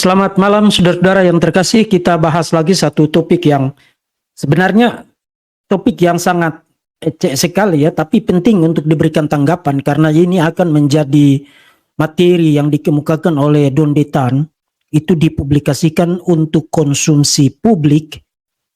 Selamat malam saudara-saudara yang terkasih, kita bahas lagi satu topik yang sebenarnya topik yang sangat ecek sekali ya, tapi penting untuk diberikan tanggapan karena ini akan menjadi materi yang dikemukakan oleh Donde Tan, itu dipublikasikan untuk konsumsi publik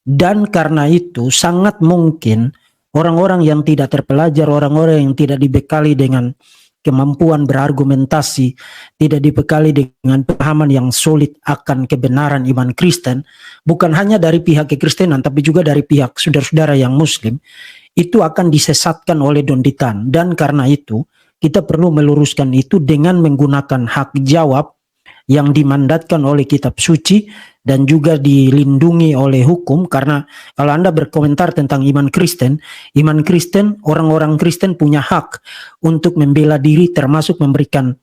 dan karena itu sangat mungkin orang-orang yang tidak terpelajar, orang-orang yang tidak dibekali dengan kemampuan berargumentasi, tidak dibekali dengan pemahaman yang solid akan kebenaran iman Kristen, bukan hanya dari pihak kekristenan, tapi juga dari pihak saudara-saudara yang Muslim, itu akan disesatkan oleh Donde Tan. Dan karena itu, kita perlu meluruskan itu dengan menggunakan hak jawab yang dimandatkan oleh kitab suci dan juga dilindungi oleh hukum. Karena kalau Anda berkomentar tentang iman Kristen, orang-orang Kristen punya hak untuk membela diri, termasuk memberikan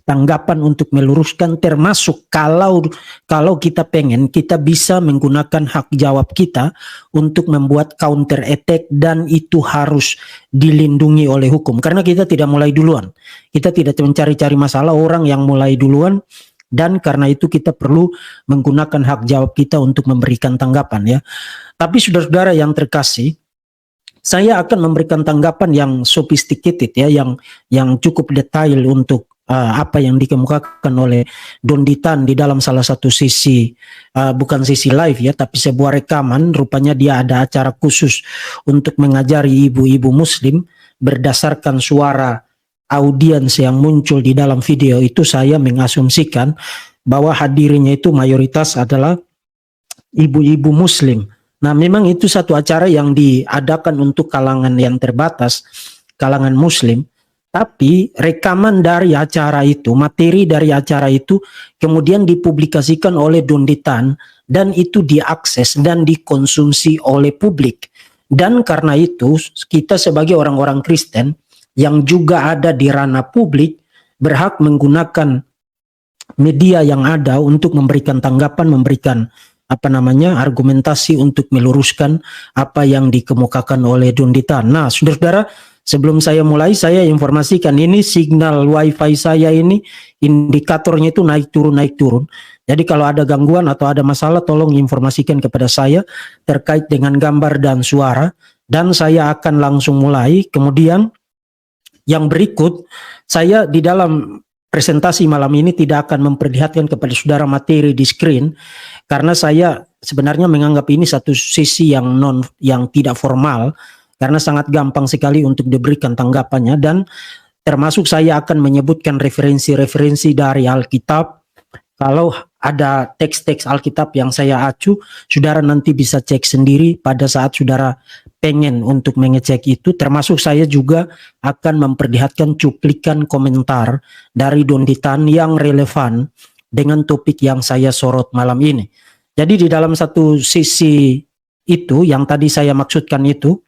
tanggapan untuk meluruskan, termasuk kalau kita pengen, kita bisa menggunakan hak jawab kita untuk membuat counter attack, dan itu harus dilindungi oleh hukum karena kita tidak mulai duluan, kita tidak mencari-cari masalah, orang yang mulai duluan. Dan karena itu kita perlu menggunakan hak jawab kita untuk memberikan tanggapan ya. Tapi saudara-saudara yang terkasih, saya akan memberikan tanggapan yang sophisticated ya, yang cukup detail untuk apa yang dikemukakan oleh Donde Tan di dalam salah satu sisi, bukan sisi live ya, tapi sebuah rekaman. Rupanya dia ada acara khusus untuk mengajari ibu-ibu Muslim berdasarkan suara audiens yang muncul di dalam video itu. Saya mengasumsikan bahwa hadirnya itu mayoritas adalah ibu-ibu Muslim. Nah, memang itu satu acara yang diadakan untuk kalangan yang terbatas, kalangan Muslim. Tapi rekaman dari acara itu, materi dari acara itu kemudian dipublikasikan oleh Donde Tan, dan itu diakses dan dikonsumsi oleh publik. Dan karena itu kita sebagai orang-orang Kristen yang juga ada di ranah publik berhak menggunakan media yang ada untuk memberikan tanggapan, memberikan argumentasi untuk meluruskan apa yang dikemukakan oleh Donde Tan. Nah, saudara-saudara, sebelum saya mulai, saya informasikan ini signal wifi saya ini indikatornya itu naik turun. Jadi kalau ada gangguan atau ada masalah, tolong informasikan kepada saya terkait dengan gambar dan suara, dan saya akan langsung mulai. Kemudian yang berikut, saya di dalam presentasi malam ini tidak akan memperlihatkan kepada saudara materi di screen karena saya sebenarnya menganggap ini satu sisi yang tidak formal, karena sangat gampang sekali untuk diberikan tanggapannya, dan termasuk saya akan menyebutkan referensi-referensi dari Alkitab. Kalau ada teks-teks Alkitab yang saya acu, saudara nanti bisa cek sendiri pada saat saudara pengen untuk mengecek itu. Termasuk saya juga akan memperlihatkan cuplikan komentar dari Donde Tan yang relevan dengan topik yang saya sorot malam ini. Jadi di dalam satu sisi itu yang tadi saya maksudkan itu,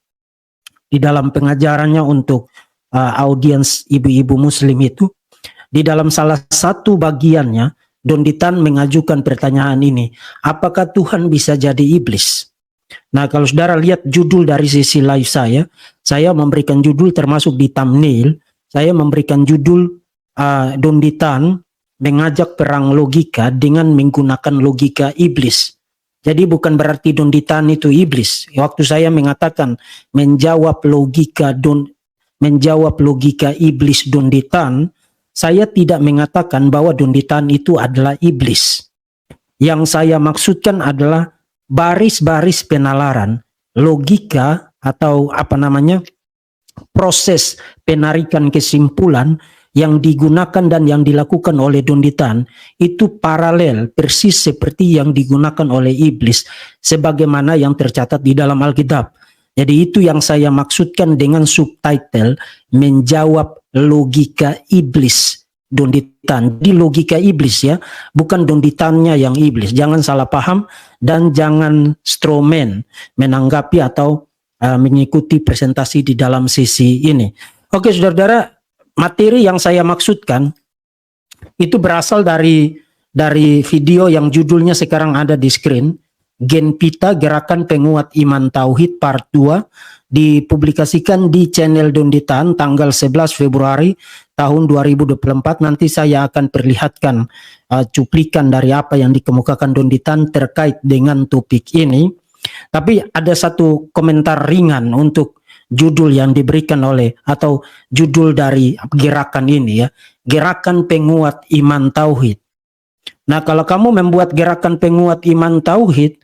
di dalam pengajarannya untuk audiens ibu-ibu Muslim itu, di dalam salah satu bagiannya Donde Tan mengajukan pertanyaan ini, apakah Tuhan bisa jadi iblis? Nah, kalau saudara lihat judul dari sisi live saya memberikan judul termasuk di thumbnail, saya memberikan judul Donde Tan mengajak perang logika dengan menggunakan logika iblis. Jadi bukan berarti Donde Tan itu iblis. Waktu saya mengatakan menjawab logika iblis Donde Tan, saya tidak mengatakan bahwa Donde Tan itu adalah iblis. Yang saya maksudkan adalah baris-baris penalaran, logika atau proses penarikan kesimpulan yang digunakan dan yang dilakukan oleh Donde Tan itu paralel persis seperti yang digunakan oleh iblis sebagaimana yang tercatat di dalam Alkitab. Jadi itu yang saya maksudkan dengan subtitle menjawab logika iblis Donde Tan. Di logika iblis ya, bukan Donde Tan-nya yang iblis. Jangan salah paham dan jangan strawman menanggapi atau mengikuti presentasi di dalam sisi ini. Oke saudara-saudara, materi yang saya maksudkan itu berasal dari video yang judulnya sekarang ada di screen, Gen Pita Gerakan Penguat Iman Tauhid Part 2, dipublikasikan di channel Donditan tanggal 11 Februari tahun 2024. Nanti saya akan perlihatkan cuplikan dari apa yang dikemukakan Donditan terkait dengan topik ini. Tapi ada satu komentar ringan untuk judul yang diberikan oleh atau judul dari gerakan ini ya, Gerakan Penguat Iman Tauhid. Nah, kalau kamu membuat gerakan penguat iman tauhid,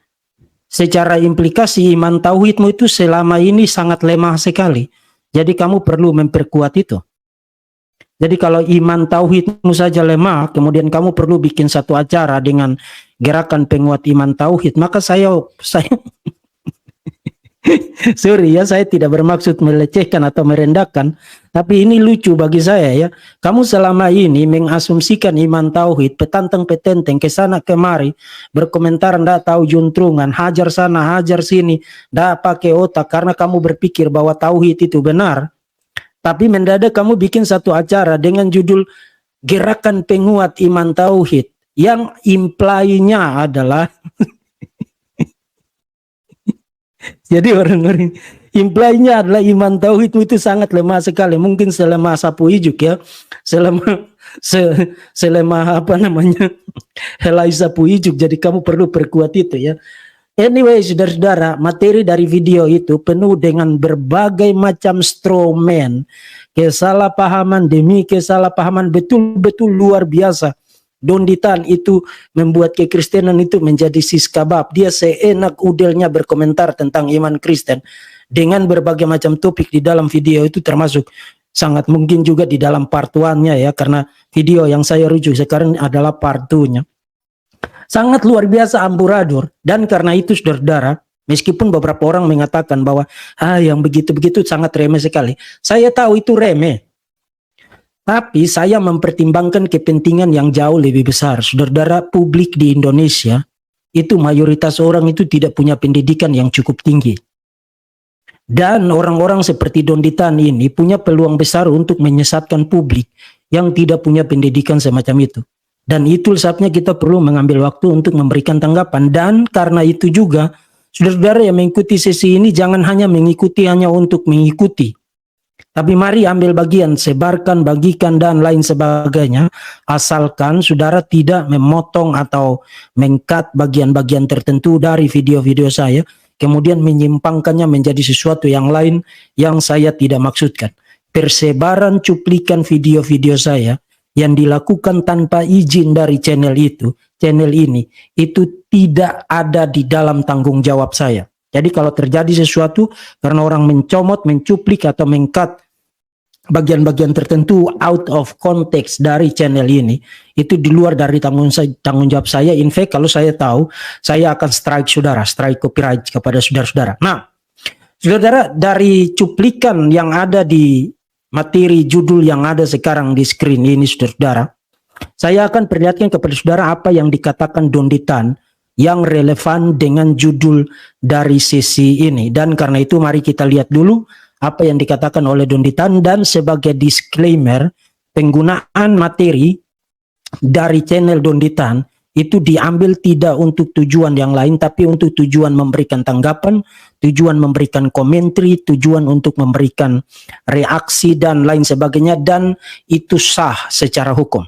secara implikasi iman tauhidmu itu selama ini sangat lemah sekali. Jadi kamu perlu memperkuat itu. Jadi kalau iman tauhidmu saja lemah, kemudian kamu perlu bikin satu acara dengan gerakan penguat iman tauhid, maka saya sorry ya, saya tidak bermaksud melecehkan atau merendahkan, tapi ini lucu bagi saya ya. Kamu selama ini mengasumsikan iman tauhid, petantang-petenteng ke sana kemari, berkomentar ndak tahu juntrungan, hajar sana, hajar sini, ndak pakai otak karena kamu berpikir bahwa tauhid itu benar. Tapi mendadak kamu bikin satu acara dengan judul Gerakan Penguat Iman Tauhid, yang imply-nya adalah jadi orang-orang imply-nya adalah iman tauhid itu sangat lemah sekali. Mungkin selemah sapu ijuk ya. Selemah apa namanya? Helai sapu ijuk. Jadi kamu perlu perkuat itu ya. Anyway, saudara-saudara, materi dari video itu penuh dengan berbagai macam straw man, kesalahpahaman demi kesalahpahaman, betul-betul luar biasa. Donditan itu membuat kekristenan itu menjadi sis kabab. Dia seenak udelnya berkomentar tentang iman Kristen dengan berbagai macam topik di dalam video itu, termasuk sangat mungkin juga di dalam part 1-nya ya, karena video yang saya rujuk sekarang adalah part 2-nya. Sangat luar biasa amburadul. Dan karena itu saudara-saudara, meskipun beberapa orang mengatakan bahwa yang begitu-begitu sangat remeh sekali, saya tahu itu remeh. Tapi saya mempertimbangkan kepentingan yang jauh lebih besar. Saudara-saudara, publik di Indonesia itu mayoritas orang itu tidak punya pendidikan yang cukup tinggi. Dan orang-orang seperti Donditan ini punya peluang besar untuk menyesatkan publik yang tidak punya pendidikan semacam itu. Dan itu sebabnya kita perlu mengambil waktu untuk memberikan tanggapan. Dan karena itu juga, saudara-saudara yang mengikuti sesi ini jangan hanya mengikuti hanya untuk mengikuti. Tapi mari ambil bagian, sebarkan, bagikan, dan lain sebagainya. Asalkan saudara tidak memotong atau mengkat bagian-bagian tertentu dari video-video saya, kemudian menyimpangkannya menjadi sesuatu yang lain yang saya tidak maksudkan. Persebaran cuplikan video-video saya yang dilakukan tanpa izin dari channel ini, itu tidak ada di dalam tanggung jawab saya. Jadi kalau terjadi sesuatu karena orang mencomot, mencuplik, atau mengkat bagian-bagian tertentu out of context dari channel ini, itu di luar dari tanggung jawab saya. In fact, kalau saya tahu, saya akan strike copyright kepada saudara-saudara. Nah, saudara, dari cuplikan yang ada di materi judul yang ada sekarang di screen ini, saudara, saya akan perlihatkan kepada saudara apa yang dikatakan Donditan yang relevan dengan judul dari sesi ini. Dan karena itu mari kita lihat dulu apa yang dikatakan oleh Donditan. Dan sebagai disclaimer, penggunaan materi dari channel Donditan itu diambil tidak untuk tujuan yang lain, tapi untuk tujuan memberikan tanggapan, tujuan memberikan komentari, tujuan untuk memberikan reaksi dan lain sebagainya. Dan itu sah secara hukum.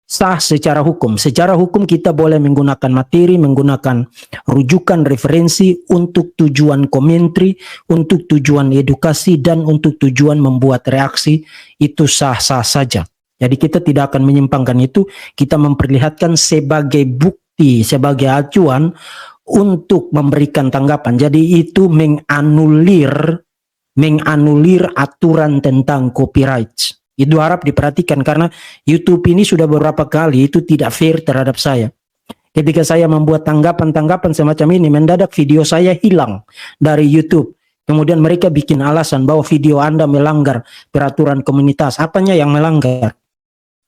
Sah secara hukum. Secara hukum kita boleh menggunakan materi, menggunakan rujukan referensi untuk tujuan komentari, untuk tujuan edukasi, dan untuk tujuan membuat reaksi. Itu sah-sah saja. Jadi kita tidak akan menyimpangkan itu. Kita memperlihatkan sebagai bukti, sebagai acuan untuk memberikan tanggapan. Jadi itu menganulir aturan tentang copyright. Itu harap diperhatikan karena YouTube ini sudah beberapa kali itu tidak fair terhadap saya. Ketika saya membuat tanggapan-tanggapan semacam ini, mendadak video saya hilang dari YouTube. Kemudian mereka bikin alasan bahwa video Anda melanggar peraturan komunitas. Apanya yang melanggar?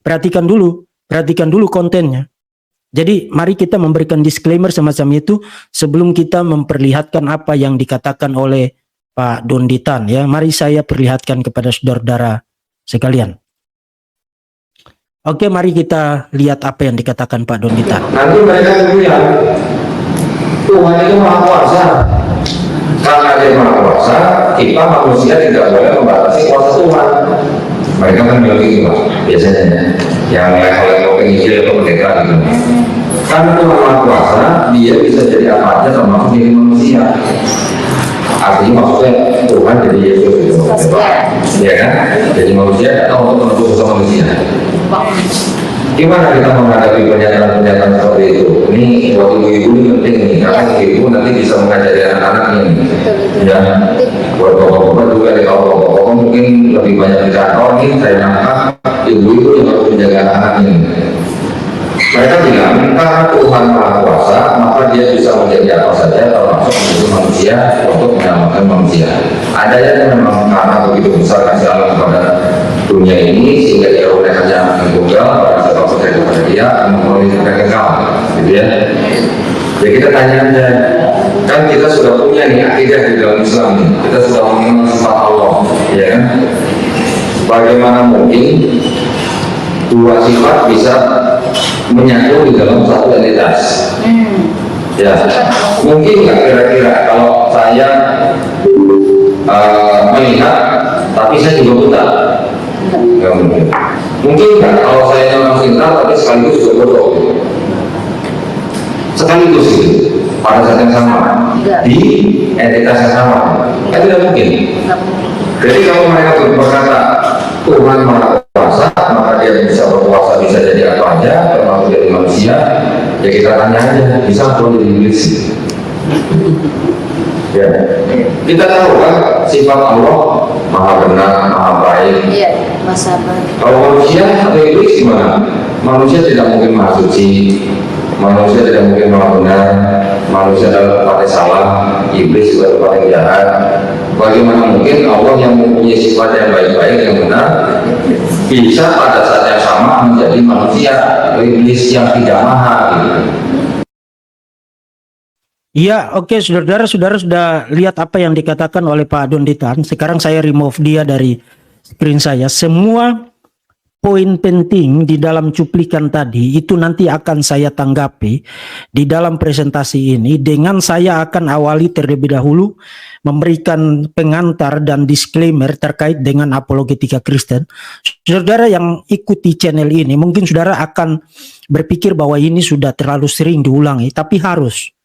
Perhatikan dulu kontennya. Jadi mari kita memberikan disclaimer semacam itu sebelum kita memperlihatkan apa yang dikatakan oleh Pak Donditan ya. Mari saya perlihatkan kepada saudara-saudara sekalian. Oke, mari kita lihat apa yang dikatakan Pak Donditan. Nanti mereka bilang Tuhan itu maha kuasa. Karena dia Maha Kuasa, kita manusia tidak boleh membatasi kuasa Tuhan. Mereka kan bilang gitu Pak, biasanya yang level-level penginjil atau pendekar gitu. Karena Tuhan Maha Kuasa, dia bisa jadi apa aja termasuk jadi manusia. Artinya maksudnya Tuhan jadi Yesus gitu. Ya kan? Jadi manusia atau untuk menentukan sosok manusia. Gimana kita menghadapi pernyataan-pernyataan seperti itu? Ini buat ibu-ibu ini penting nih, karena ibu nanti bisa mengajari anak-anaknya nih. Ya, buat bapak-bapak juga nih, kalau bapak-bapak mungkin lebih banyak di kantor nih, saya nangkap ibu-ibu yang harus menjaga anak-anaknya. Mereka bilang, karena Tuhan Maha Kuasa, maka dia bisa menjadi apa saja termasuk menjadi manusia untuk menyelamatkan manusia. Ada yang memang karena begitu besar kasih Allah kepada dunia ini sehingga dia oleh hanya menunggal pada siapa percaya kepada dia memperoleh hidup yang kekal, gitu ya. Ya kita tanya aja, kan kita sudah punya nih akidah di dalam Islam nih, kita sudah mengenal sifat Allah, ya kan? Bagaimana mungkin dua sifat bisa menyatu di dalam satu entitas? Ya, mungkin nggak kira-kira kalau saya melihat, tapi saya juga buta? Nggak mungkin. Mungkin nggak kalau saya memang pintar, tapi sekaligus juga bodoh? Sekaligus gitu, pada saat yang sama, di entitas yang sama, kan tidak mungkin. Jadi kalau mereka berkata Tuhan Maha Kuasa, maka dia bisa berkuasa, bisa jadi apa aja, termasuk jadi manusia. Ya kita tanya aja, bisa Tuhan jadi iblis? Ya, kita tahu kan sifat Allah Maha benar, Maha baik. Iya, kalau manusia atau iblis gimana? Manusia tidak mungkin Maha suci, manusia tidak mungkin Maha benar, manusia adalah tempatnya salah, iblis juga tempat yang jahat. Bagaimana mungkin Allah yang mempunyai sifat yang baik-baik, yang benar, bisa pada saat yang sama menjadi manusia, iblis yang tidak maha gitu. Iya, oke, saudara-saudara sudah lihat apa yang dikatakan oleh Pak Donditan. Sekarang saya remove dia dari screen saya. Semua poin penting di dalam cuplikan tadi itu nanti akan saya tanggapi di dalam presentasi ini dengan saya akan awali terlebih dahulu memberikan pengantar dan disclaimer terkait dengan apologetika Kristen. Saudara yang ikuti channel ini mungkin saudara akan berpikir bahwa ini sudah terlalu sering diulangi, tapi harus.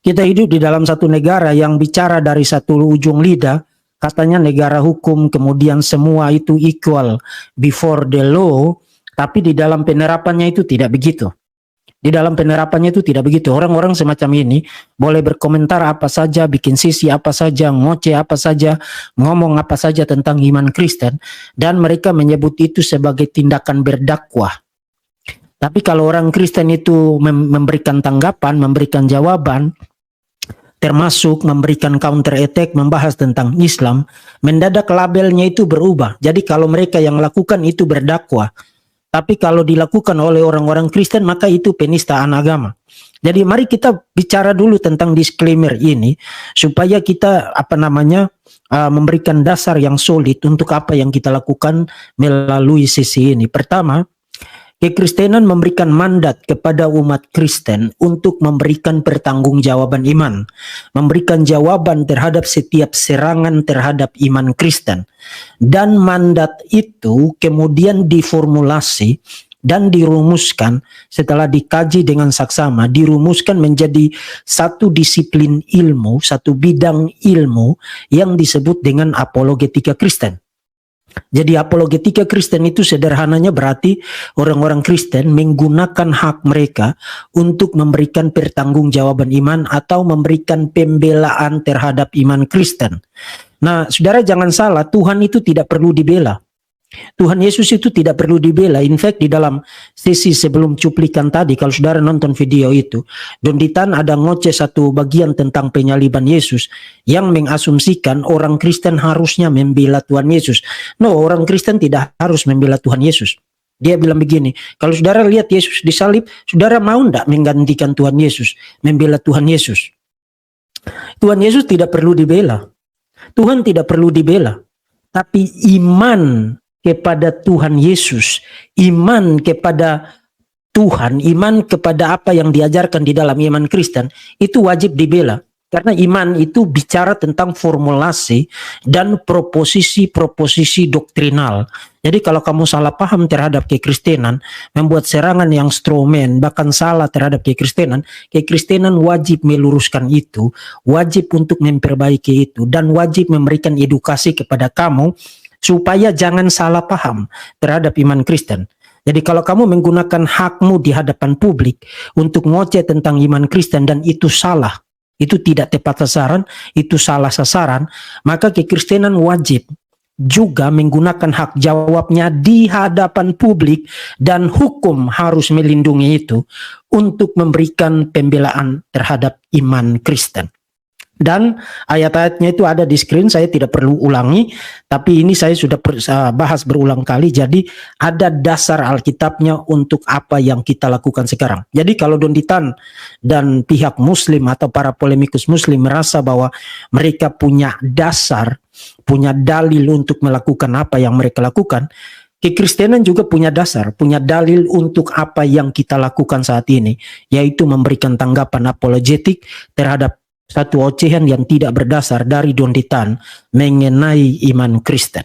Kita hidup di dalam satu negara yang bicara dari satu ujung lidah, katanya negara hukum, kemudian semua itu equal before the law, tapi di dalam penerapannya itu tidak begitu. Di dalam penerapannya itu tidak begitu. Orang-orang semacam ini boleh berkomentar apa saja, bikin sisi apa saja, ngoceh apa saja, ngomong apa saja tentang iman Kristen, dan mereka menyebut itu sebagai tindakan berdakwah. Tapi kalau orang Kristen itu memberikan tanggapan, memberikan jawaban, termasuk memberikan counter attack, membahas tentang Islam, mendadak labelnya itu berubah. Jadi kalau mereka yang lakukan itu berdakwah, tapi kalau dilakukan oleh orang-orang Kristen maka itu penistaan agama. Jadi mari kita bicara dulu tentang disclaimer ini supaya kita memberikan dasar yang solid untuk apa yang kita lakukan melalui sesi ini. Pertama, Kekristenan memberikan mandat kepada umat Kristen untuk memberikan pertanggungjawaban iman, memberikan jawaban terhadap setiap serangan terhadap iman Kristen. Dan mandat itu kemudian diformulasi dan dirumuskan setelah dikaji dengan saksama, dirumuskan menjadi satu disiplin ilmu, satu bidang ilmu yang disebut dengan apologetika Kristen. Jadi apologetika Kristen itu sederhananya berarti orang-orang Kristen menggunakan hak mereka untuk memberikan pertanggungjawaban iman atau memberikan pembelaan terhadap iman Kristen. Nah, saudara jangan salah, Tuhan itu tidak perlu dibela. Tuhan Yesus itu tidak perlu dibela. In fact di dalam sesi sebelum cuplikan tadi, kalau saudara nonton video itu, Donditan ada ngoceh satu bagian tentang penyaliban Yesus yang mengasumsikan orang Kristen harusnya membela Tuhan Yesus. No, orang Kristen tidak harus membela Tuhan Yesus. Dia bilang begini, kalau saudara lihat Yesus disalib, saudara mau tidak menggantikan Tuhan Yesus, membela Tuhan Yesus? Tuhan Yesus tidak perlu dibela. Tuhan tidak perlu dibela. Tapi iman kepada Tuhan Yesus, iman kepada Tuhan, iman kepada apa yang diajarkan di dalam iman Kristen, itu wajib dibela. Karena iman itu bicara tentang formulasi dan proposisi-proposisi doktrinal. Jadi kalau kamu salah paham terhadap kekristenan, membuat serangan yang strawman, bahkan salah terhadap kekristenan wajib meluruskan itu, wajib untuk memperbaiki itu, dan wajib memberikan edukasi kepada kamu supaya jangan salah paham terhadap iman Kristen. Jadi kalau kamu menggunakan hakmu di hadapan publik untuk ngoceh tentang iman Kristen dan itu salah, itu tidak tepat sasaran, itu salah sasaran, maka kekristenan wajib juga menggunakan hak jawabnya di hadapan publik dan hukum harus melindungi itu untuk memberikan pembelaan terhadap iman Kristen. Dan ayat-ayatnya itu ada di screen, saya tidak perlu ulangi, tapi ini saya sudah bahas berulang kali, jadi ada dasar Alkitabnya untuk apa yang kita lakukan sekarang. Jadi kalau Donditan dan pihak Muslim atau para polemikus Muslim merasa bahwa mereka punya dasar, punya dalil untuk melakukan apa yang mereka lakukan, kekristenan juga punya dasar, punya dalil untuk apa yang kita lakukan saat ini, yaitu memberikan tanggapan apologetik terhadap satu ocehan yang tidak berdasar dari Donditan mengenai iman Kristen.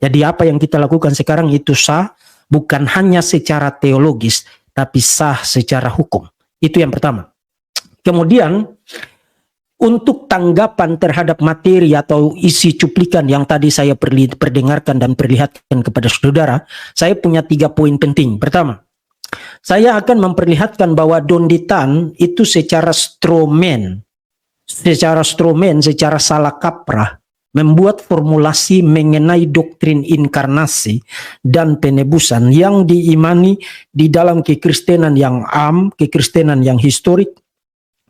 Jadi apa yang kita lakukan sekarang itu sah, bukan hanya secara teologis, tapi sah secara hukum. Itu yang pertama. Kemudian, untuk tanggapan terhadap materi atau isi cuplikan yang tadi saya perdengarkan dan perlihatkan kepada saudara, saya punya 3 poin penting. Pertama, saya akan memperlihatkan bahwa Donditan itu secara strawman, secara salah kaprah, membuat formulasi mengenai doktrin inkarnasi dan penebusan yang diimani di dalam kekristenan yang kekristenan yang historik,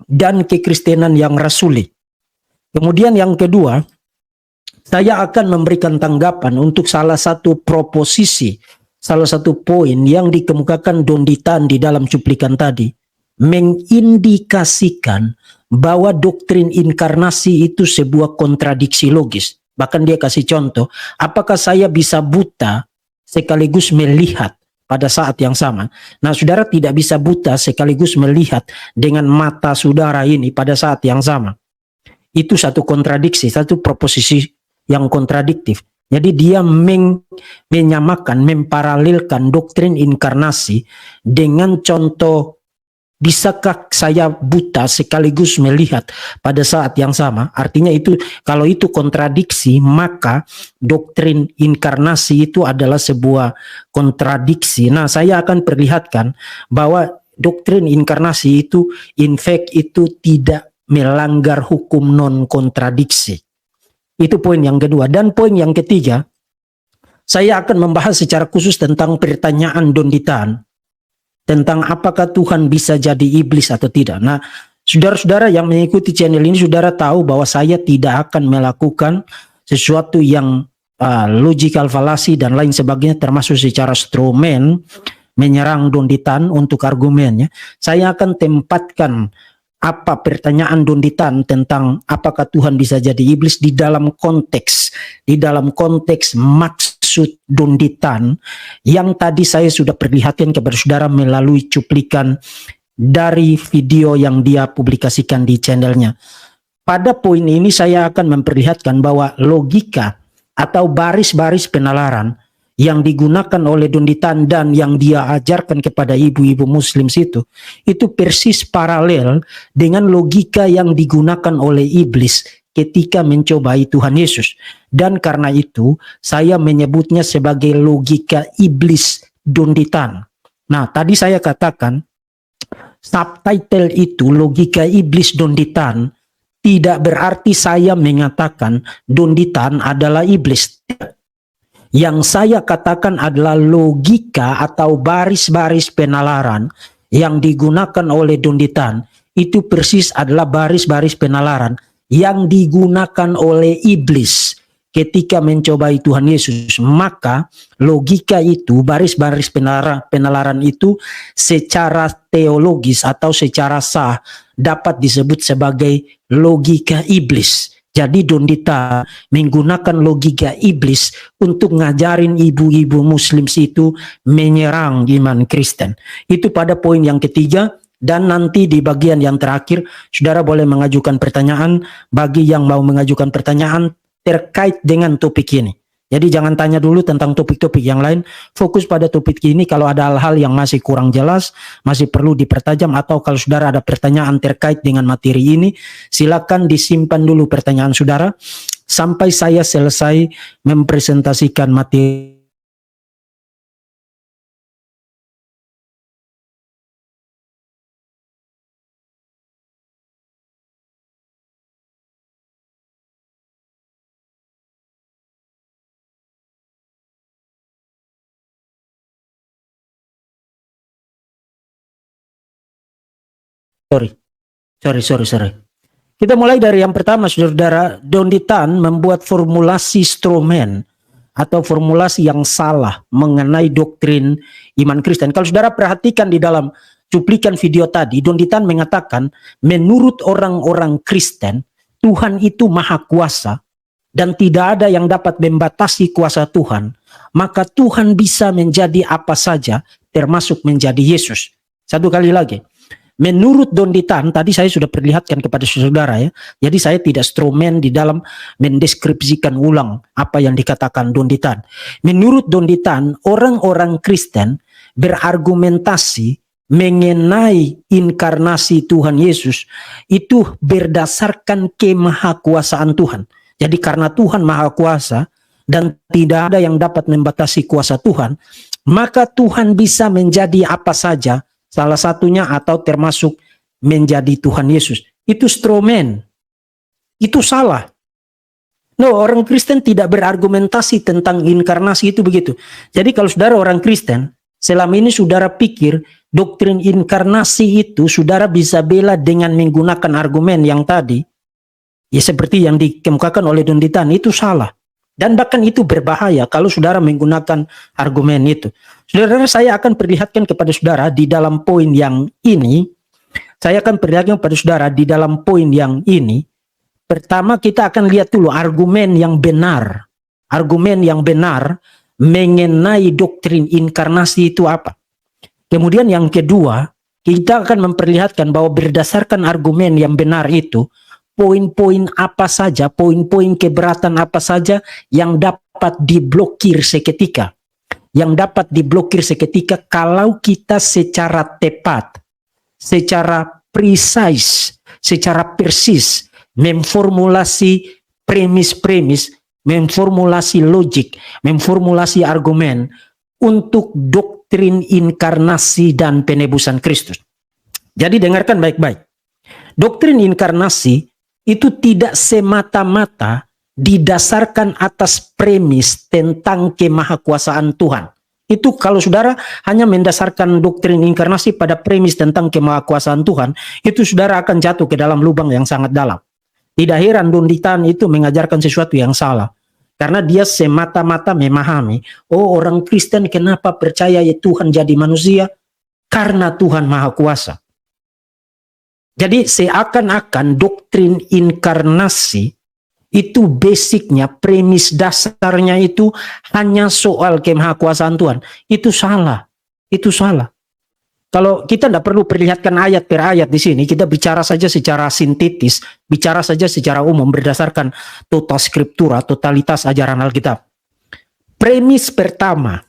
dan kekristenan yang rasuli. Kemudian yang kedua, saya akan memberikan tanggapan untuk salah satu proposisi, salah satu poin yang dikemukakan Donditan di dalam cuplikan tadi, mengindikasikan bahwa doktrin inkarnasi itu sebuah kontradiksi logis. Bahkan dia kasih contoh, apakah saya bisa buta sekaligus melihat pada saat yang sama? Nah, saudara tidak bisa buta sekaligus melihat dengan mata saudara ini pada saat yang sama. Itu satu kontradiksi, satu proposisi yang kontradiktif. Jadi dia menyamakan, memparalelkan doktrin inkarnasi dengan contoh, bisakah saya buta sekaligus melihat pada saat yang sama? Artinya itu, kalau itu kontradiksi, maka doktrin inkarnasi itu adalah sebuah kontradiksi. Nah, saya akan perlihatkan bahwa doktrin inkarnasi itu, in fact, itu tidak melanggar hukum non-kontradiksi. Itu poin yang kedua. Dan poin yang ketiga, saya akan membahas secara khusus tentang pertanyaan Donditan, tentang apakah Tuhan bisa jadi iblis atau tidak. Nah, saudara-saudara yang mengikuti channel ini, saudara tahu bahwa saya tidak akan melakukan sesuatu yang logical fallacy dan lain sebagainya, termasuk secara strawman, menyerang Donditan untuk argumennya. Saya akan tempatkan apa pertanyaan Donditan tentang apakah Tuhan bisa jadi iblis di dalam konteks maksud Donditan yang tadi saya sudah perlihatkan kepada saudara melalui cuplikan dari video yang dia publikasikan di channelnya. Pada poin ini saya akan memperlihatkan bahwa logika atau baris-baris penalaran yang digunakan oleh Donditan dan yang dia ajarkan kepada ibu-ibu muslim itu persis paralel dengan logika yang digunakan oleh iblis ketika mencobai Tuhan Yesus. Dan karena itu saya menyebutnya sebagai logika iblis Donditan. Nah, tadi saya katakan subtitle itu logika iblis Donditan tidak berarti saya mengatakan Donditan adalah iblis. Yang saya katakan adalah logika atau baris-baris penalaran yang digunakan oleh Donditan itu persis adalah baris-baris penalaran yang digunakan oleh iblis ketika mencobai Tuhan Yesus. Maka logika itu, baris-baris penalaran itu secara teologis atau secara sah dapat disebut sebagai logika iblis. Jadi Donditan menggunakan logika iblis untuk ngajarin ibu-ibu muslim itu menyerang iman Kristen. Itu pada poin yang ketiga. Dan nanti di bagian yang terakhir, saudara boleh mengajukan pertanyaan bagi yang mau mengajukan pertanyaan terkait dengan topik ini. Jadi jangan tanya dulu tentang topik-topik yang lain, fokus pada topik ini. Kalau ada hal-hal yang masih kurang jelas, masih perlu dipertajam, atau kalau saudara ada pertanyaan terkait dengan materi ini, silakan disimpan dulu pertanyaan saudara sampai saya selesai mempresentasikan materi. Sorry. Kita mulai dari yang pertama, saudara. Donditan membuat formulasi stroman atau formulasi yang salah mengenai doktrin iman Kristen. Kalau saudara perhatikan di dalam cuplikan video tadi, Donditan mengatakan menurut orang-orang Kristen, Tuhan itu maha kuasa dan tidak ada yang dapat membatasi kuasa Tuhan. Maka Tuhan bisa menjadi apa saja, termasuk menjadi Yesus. Satu kali lagi. Menurut Donditan, tadi saya sudah perlihatkan kepada saudara ya. Jadi saya tidak stroman di dalam mendeskripsikan ulang apa yang dikatakan Donditan. Menurut Donditan, orang-orang Kristen berargumentasi mengenai inkarnasi Tuhan Yesus itu berdasarkan kemahakuasaan Tuhan. Jadi karena Tuhan maha kuasa dan tidak ada yang dapat membatasi kuasa Tuhan, maka Tuhan bisa menjadi apa saja, salah satunya atau termasuk menjadi Tuhan Yesus. Itu stroman. Itu salah. No, orang Kristen tidak berargumentasi tentang inkarnasi itu begitu. Jadi kalau saudara orang Kristen, selama ini saudara pikir doktrin inkarnasi itu saudara bisa bela dengan menggunakan argumen yang tadi, ya seperti yang dikemukakan oleh Donditan, itu salah. Dan bahkan itu berbahaya kalau saudara menggunakan argumen itu. Saudara, saya akan perlihatkan kepada saudara di dalam poin yang ini. Saya akan perlihatkan kepada saudara di dalam poin yang ini. Pertama kita akan lihat dulu argumen yang benar. Argumen yang benar mengenai doktrin inkarnasi itu apa. Kemudian yang kedua, kita akan memperlihatkan bahwa berdasarkan argumen yang benar itu, poin-poin apa saja, poin-poin keberatan apa saja yang dapat diblokir seketika. Yang dapat diblokir seketika kalau kita secara tepat, secara precise, secara persis memformulasi premis-premis, memformulasi logik, memformulasi argumen untuk doktrin inkarnasi dan penebusan Kristus. Jadi dengarkan baik-baik. Doktrin inkarnasi itu tidak semata-mata didasarkan atas premis tentang kemahakuasaan Tuhan. Itu kalau saudara hanya mendasarkan doktrin inkarnasi pada premis tentang kemahakuasaan Tuhan, itu saudara akan jatuh ke dalam lubang yang sangat dalam. Tidak heran Donditan itu mengajarkan sesuatu yang salah. Karena dia semata-mata memahami, oh orang Kristen kenapa percaya ya Tuhan jadi manusia? Karena Tuhan maha kuasa. Jadi seakan-akan doktrin inkarnasi itu basicnya, premis dasarnya itu hanya soal kemahakuasaan Tuhan. Itu salah. Itu salah. Kalau kita tidak perlu perlihatkan ayat per ayat di sini, kita bicara saja secara sintetis, bicara saja secara umum berdasarkan total skriptura, totalitas ajaran Alkitab. Premis pertama.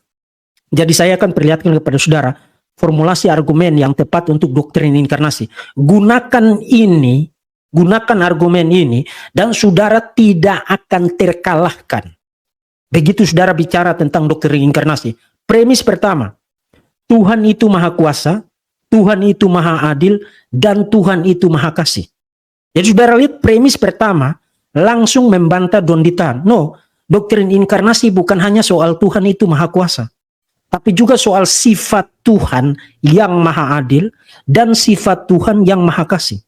Jadi saya akan perlihatkan kepada saudara formulasi argumen yang tepat untuk doktrin inkarnasi. Gunakan ini, gunakan argumen ini, dan saudara tidak akan terkalahkan. Begitu saudara bicara tentang doktrin inkarnasi. Premis pertama, Tuhan itu maha kuasa, Tuhan itu maha adil, dan Tuhan itu maha kasih. Jadi saudara lihat premis pertama, langsung membantah Donditan. No, doktrin inkarnasi bukan hanya soal Tuhan itu maha kuasa, tapi juga soal sifat Tuhan yang maha adil dan sifat Tuhan yang maha kasih.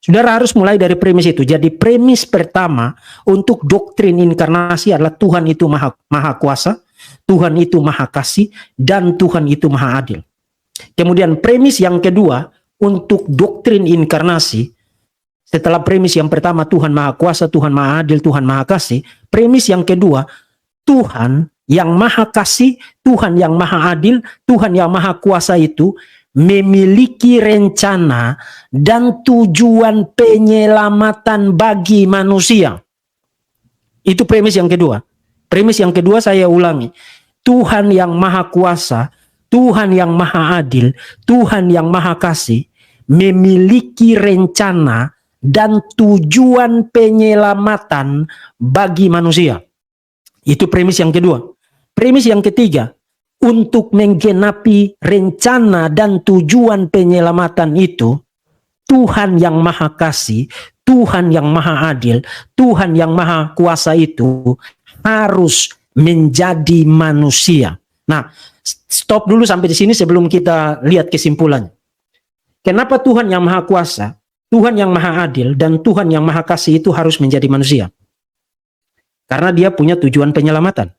Saudara harus mulai dari premis itu. Jadi premis pertama untuk doktrin inkarnasi adalah Tuhan itu maha kuasa, Tuhan itu maha kasih, dan Tuhan itu maha adil. Kemudian premis yang kedua untuk doktrin inkarnasi, setelah premis yang pertama Tuhan maha kuasa, Tuhan maha adil, Tuhan maha kasih, premis yang kedua Tuhan yang maha kasih, Tuhan yang maha adil, Tuhan yang maha kuasa itu memiliki rencana dan tujuan penyelamatan bagi manusia. Itu premis yang kedua. Premis yang kedua saya ulangi. Tuhan yang maha kuasa, Tuhan yang maha adil, Tuhan yang maha kasih, memiliki rencana dan tujuan penyelamatan bagi manusia. Itu premis yang kedua. Premis yang ketiga, untuk menggenapi rencana dan tujuan penyelamatan itu, Tuhan yang maha kasih, Tuhan yang maha adil, Tuhan yang maha kuasa itu harus menjadi manusia. Nah, stop dulu sampai di sini sebelum kita lihat kesimpulannya. Kenapa Tuhan yang maha kuasa, Tuhan yang maha adil, dan Tuhan yang maha kasih itu harus menjadi manusia? Karena dia punya tujuan penyelamatan.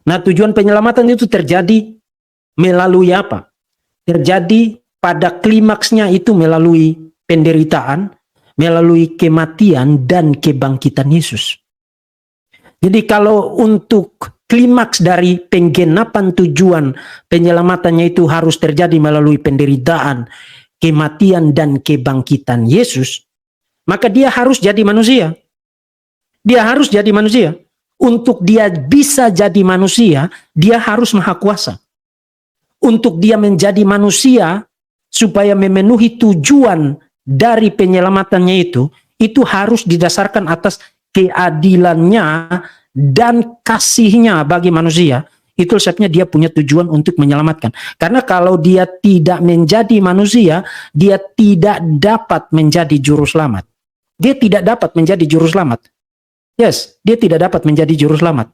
Nah, tujuan penyelamatan itu terjadi melalui apa? Terjadi pada klimaksnya itu melalui penderitaan, melalui kematian dan kebangkitan Yesus. Jadi kalau untuk klimaks dari penggenapan tujuan penyelamatannya itu harus terjadi melalui penderitaan, kematian dan kebangkitan Yesus, maka dia harus jadi manusia. Dia harus jadi manusia. Untuk dia bisa jadi manusia, dia harus maha kuasa. Untuk dia menjadi manusia, supaya memenuhi tujuan dari penyelamatannya itu harus didasarkan atas keadilannya dan kasihnya bagi manusia. Itu sebabnya dia punya tujuan untuk menyelamatkan. Karena kalau dia tidak menjadi manusia, dia tidak dapat menjadi juru selamat. Dia tidak dapat menjadi juru selamat. Yes, dia tidak dapat menjadi juru selamat.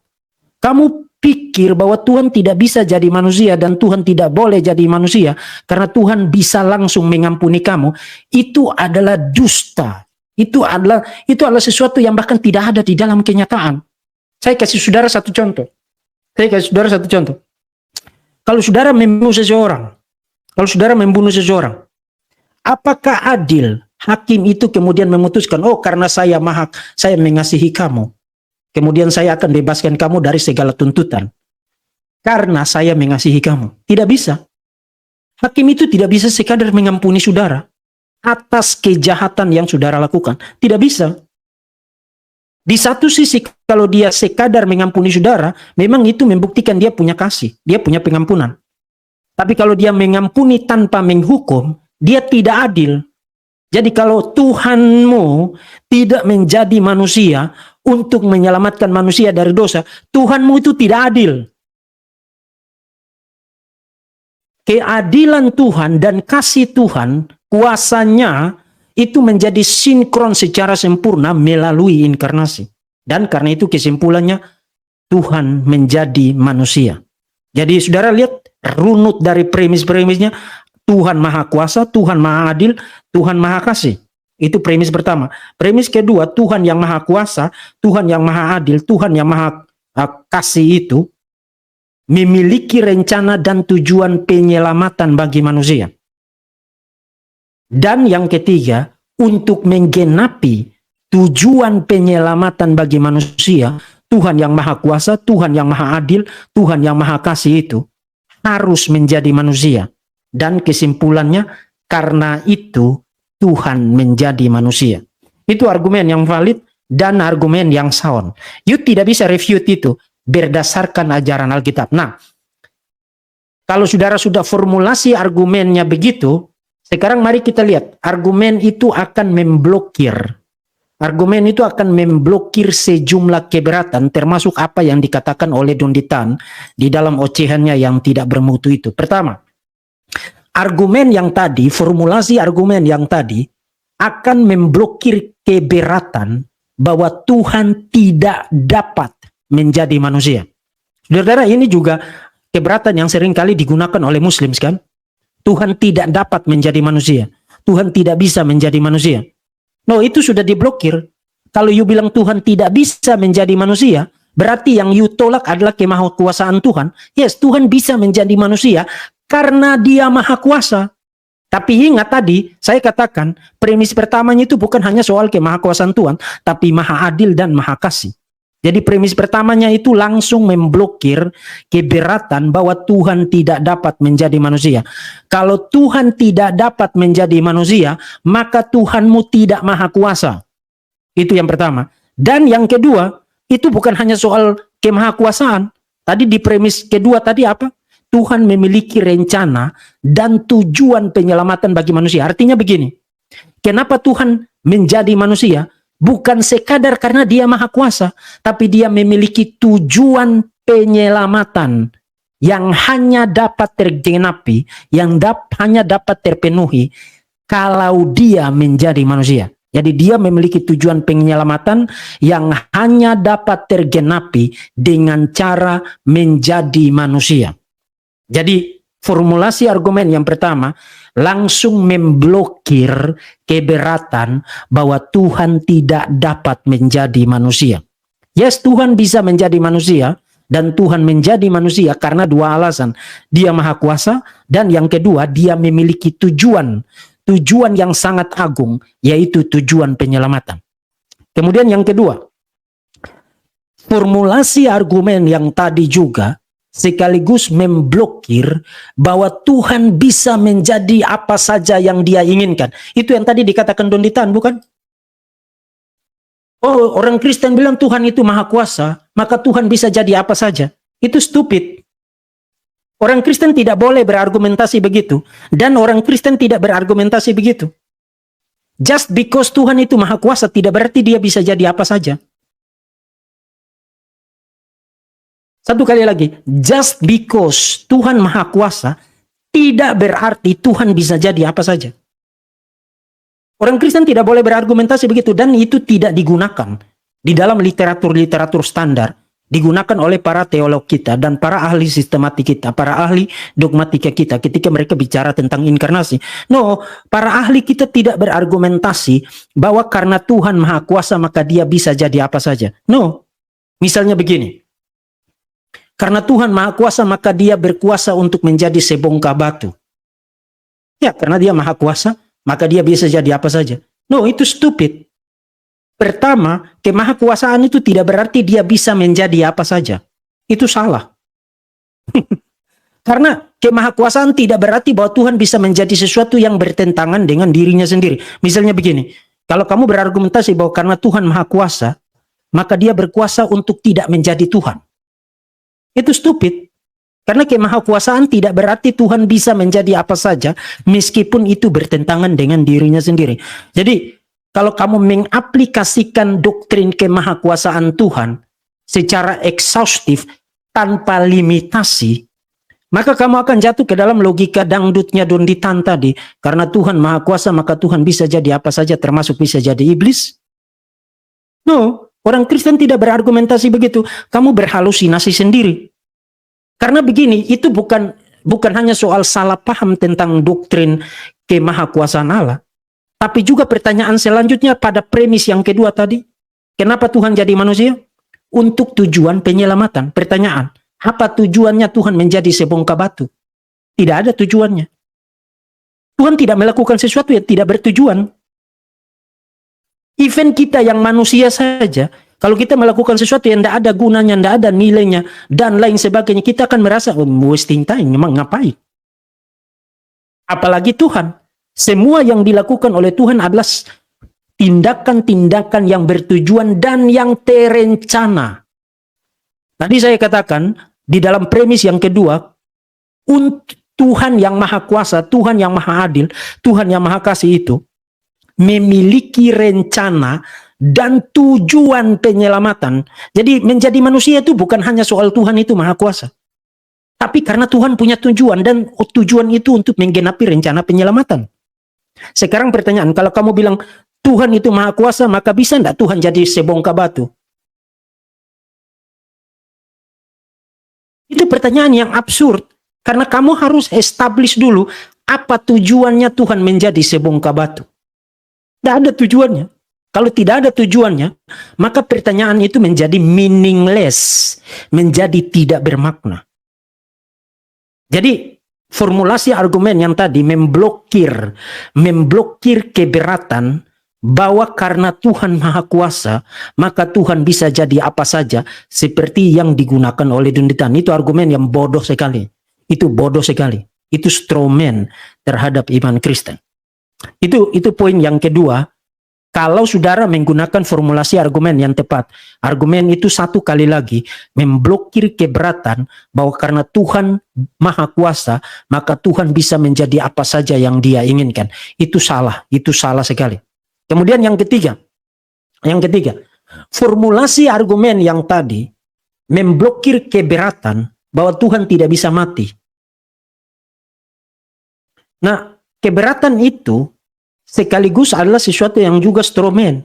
Kamu pikir bahwa Tuhan tidak bisa jadi manusia dan Tuhan tidak boleh jadi manusia karena Tuhan bisa langsung mengampuni kamu, itu adalah dusta. Itu adalah sesuatu yang bahkan tidak ada di dalam kenyataan. Saya kasih saudara satu contoh. Kalau saudara membunuh seseorang, apakah adil hakim itu kemudian memutuskan, oh karena saya mengasihi kamu, kemudian saya akan bebaskan kamu dari segala tuntutan karena saya mengasihi kamu? Tidak bisa. Hakim itu tidak bisa sekadar mengampuni saudara atas kejahatan yang saudara lakukan. Tidak bisa. Di satu sisi kalau dia sekadar mengampuni saudara, memang itu membuktikan dia punya kasih, dia punya pengampunan. Tapi kalau dia mengampuni tanpa menghukum, dia tidak adil. Jadi kalau Tuhanmu tidak menjadi manusia untuk menyelamatkan manusia dari dosa, Tuhanmu itu tidak adil. Keadilan Tuhan dan kasih Tuhan, kuasanya itu menjadi sinkron secara sempurna melalui inkarnasi. Dan karena itu kesimpulannya, Tuhan menjadi manusia. Jadi saudara lihat runut dari premis-premisnya, Tuhan maha kuasa, Tuhan maha adil, Tuhan maha kasih. Itu premis pertama. Premis kedua, Tuhan yang maha kuasa, Tuhan yang maha adil, Tuhan yang maha kasih itu memiliki rencana dan tujuan penyelamatan bagi manusia. Dan yang ketiga, untuk menggenapi tujuan penyelamatan bagi manusia, Tuhan yang maha kuasa, Tuhan yang maha adil, Tuhan yang maha kasih itu harus menjadi manusia. Dan kesimpulannya, karena itu Tuhan menjadi manusia. Itu argumen yang valid dan argumen yang sound. You tidak bisa refute itu berdasarkan ajaran Alkitab. Nah, kalau saudara sudah formulasi argumennya begitu, sekarang mari kita lihat, argumen itu akan memblokir. Argumen itu akan memblokir sejumlah keberatan, termasuk apa yang dikatakan oleh Don Ditan di dalam ocehannya yang tidak bermutu itu. Pertama, argumen yang tadi, formulasi argumen yang tadi akan memblokir keberatan bahwa Tuhan tidak dapat menjadi manusia. Saudara, ini juga keberatan yang sering kali digunakan oleh Muslim kan? Tuhan tidak dapat menjadi manusia. Tuhan tidak bisa menjadi manusia. No, itu sudah diblokir. Kalau you bilang Tuhan tidak bisa menjadi manusia, berarti yang you tolak adalah kemahakuasaan Tuhan. Yes, Tuhan bisa menjadi manusia karena dia maha kuasa. Tapi ingat tadi, saya katakan, premis pertamanya itu bukan hanya soal kemahakuasaan Tuhan, tapi maha adil dan maha kasih. Jadi premis pertamanya itu langsung memblokir keberatan bahwa Tuhan tidak dapat menjadi manusia. Kalau Tuhan tidak dapat menjadi manusia, maka Tuhanmu tidak maha kuasa. Itu yang pertama. Dan yang kedua, itu bukan hanya soal kemahakuasaan. Tadi di premis kedua tadi apa? Tuhan memiliki rencana dan tujuan penyelamatan bagi manusia. Artinya begini, kenapa Tuhan menjadi manusia? Bukan sekadar karena dia maha kuasa, tapi dia memiliki tujuan penyelamatan yang hanya dapat tergenapi, yang hanya dapat terpenuhi kalau dia menjadi manusia. Jadi dia memiliki tujuan penyelamatan yang hanya dapat tergenapi dengan cara menjadi manusia. Jadi formulasi argumen yang pertama langsung memblokir keberatan bahwa Tuhan tidak dapat menjadi manusia. Yes, Tuhan bisa menjadi manusia, dan Tuhan menjadi manusia karena dua alasan. Dia maha kuasa, dan yang kedua dia memiliki tujuan yang sangat agung, yaitu tujuan penyelamatan. Kemudian yang kedua, formulasi argumen yang tadi juga sekaligus memblokir bahwa Tuhan bisa menjadi apa saja yang dia inginkan. Itu yang tadi dikatakan Don Ditan, bukan? Oh, orang Kristen bilang Tuhan itu maha kuasa, maka Tuhan bisa jadi apa saja. Itu stupid. Orang Kristen tidak boleh berargumentasi begitu, dan orang Kristen tidak berargumentasi begitu. Just because Tuhan itu maha kuasa tidak berarti dia bisa jadi apa saja. Satu kali lagi, just because Tuhan maha kuasa tidak berarti Tuhan bisa jadi apa saja. Orang Kristen tidak boleh berargumentasi begitu, dan itu tidak digunakan di dalam literatur-literatur standar, digunakan oleh para teolog kita dan para ahli sistematik kita, para ahli dogmatika kita ketika mereka bicara tentang inkarnasi. No, para ahli kita tidak berargumentasi bahwa karena Tuhan maha kuasa maka dia bisa jadi apa saja. No, misalnya begini. Karena Tuhan maha kuasa maka dia berkuasa untuk menjadi sebongkah batu. Ya, karena dia maha kuasa maka dia bisa jadi apa saja. No, itu stupid. Pertama, kemahakuasaan itu tidak berarti dia bisa menjadi apa saja. Itu salah. Karena kemahakuasaan tidak berarti bahwa Tuhan bisa menjadi sesuatu yang bertentangan dengan dirinya sendiri. Misalnya begini, kalau kamu berargumentasi bahwa karena Tuhan maha kuasa, maka dia berkuasa untuk tidak menjadi Tuhan. Itu stupid. Karena kemahakuasaan tidak berarti Tuhan bisa menjadi apa saja, meskipun itu bertentangan dengan dirinya sendiri. Jadi, kalau kamu mengaplikasikan doktrin kemahakuasaan Tuhan secara eksaustif, tanpa limitasi, maka kamu akan jatuh ke dalam logika dangdutnya Don Ditan tadi. Karena Tuhan maha kuasa, maka Tuhan bisa jadi apa saja, termasuk bisa jadi iblis. No, orang Kristen tidak berargumentasi begitu. Kamu berhalusinasi sendiri. Karena begini, itu bukan hanya soal salah paham tentang doktrin kemahakuasaan Allah. Tapi juga pertanyaan selanjutnya pada premis yang kedua tadi. Kenapa Tuhan jadi manusia? Untuk tujuan penyelamatan. Pertanyaan, apa tujuannya Tuhan menjadi sebongkah batu? Tidak ada tujuannya. Tuhan tidak melakukan sesuatu yang tidak bertujuan. Even kita yang manusia saja, kalau kita melakukan sesuatu yang tidak ada gunanya, tidak ada nilainya, dan lain sebagainya, kita akan merasa, oh, wasting time, memang ngapain? Apalagi Tuhan. Semua yang dilakukan oleh Tuhan adalah tindakan-tindakan yang bertujuan dan yang terencana. Tadi saya katakan, di dalam premis yang kedua, Tuhan yang maha kuasa, Tuhan yang maha adil, Tuhan yang maha kasih itu, memiliki rencana dan tujuan penyelamatan. Jadi menjadi manusia itu bukan hanya soal Tuhan itu maha kuasa. Tapi karena Tuhan punya tujuan, dan tujuan itu untuk menggenapi rencana penyelamatan. Sekarang pertanyaan, kalau kamu bilang Tuhan itu maha kuasa, maka bisa enggak Tuhan jadi sebongkah batu? Itu pertanyaan yang absurd. Karena kamu harus establish dulu apa tujuannya Tuhan menjadi sebongkah batu. Tidak ada tujuannya. Kalau tidak ada tujuannya, maka pertanyaan itu menjadi meaningless, menjadi tidak bermakna. Jadi formulasi argumen yang tadi memblokir keberatan bahwa karena Tuhan Maha Kuasa, maka Tuhan bisa jadi apa saja seperti yang digunakan oleh Dunditan. Itu argumen yang bodoh sekali. Itu bodoh sekali. Itu strawman terhadap iman Kristen. Itu poin yang kedua. Kalau saudara menggunakan formulasi argumen yang tepat, argumen itu satu kali lagi memblokir keberatan bahwa karena Tuhan Maha Kuasa, maka Tuhan bisa menjadi apa saja yang Dia inginkan. Itu salah sekali. Kemudian yang ketiga, formulasi argumen yang tadi memblokir keberatan bahwa Tuhan tidak bisa mati. Nah, keberatan itu sekaligus adalah sesuatu yang juga strawman.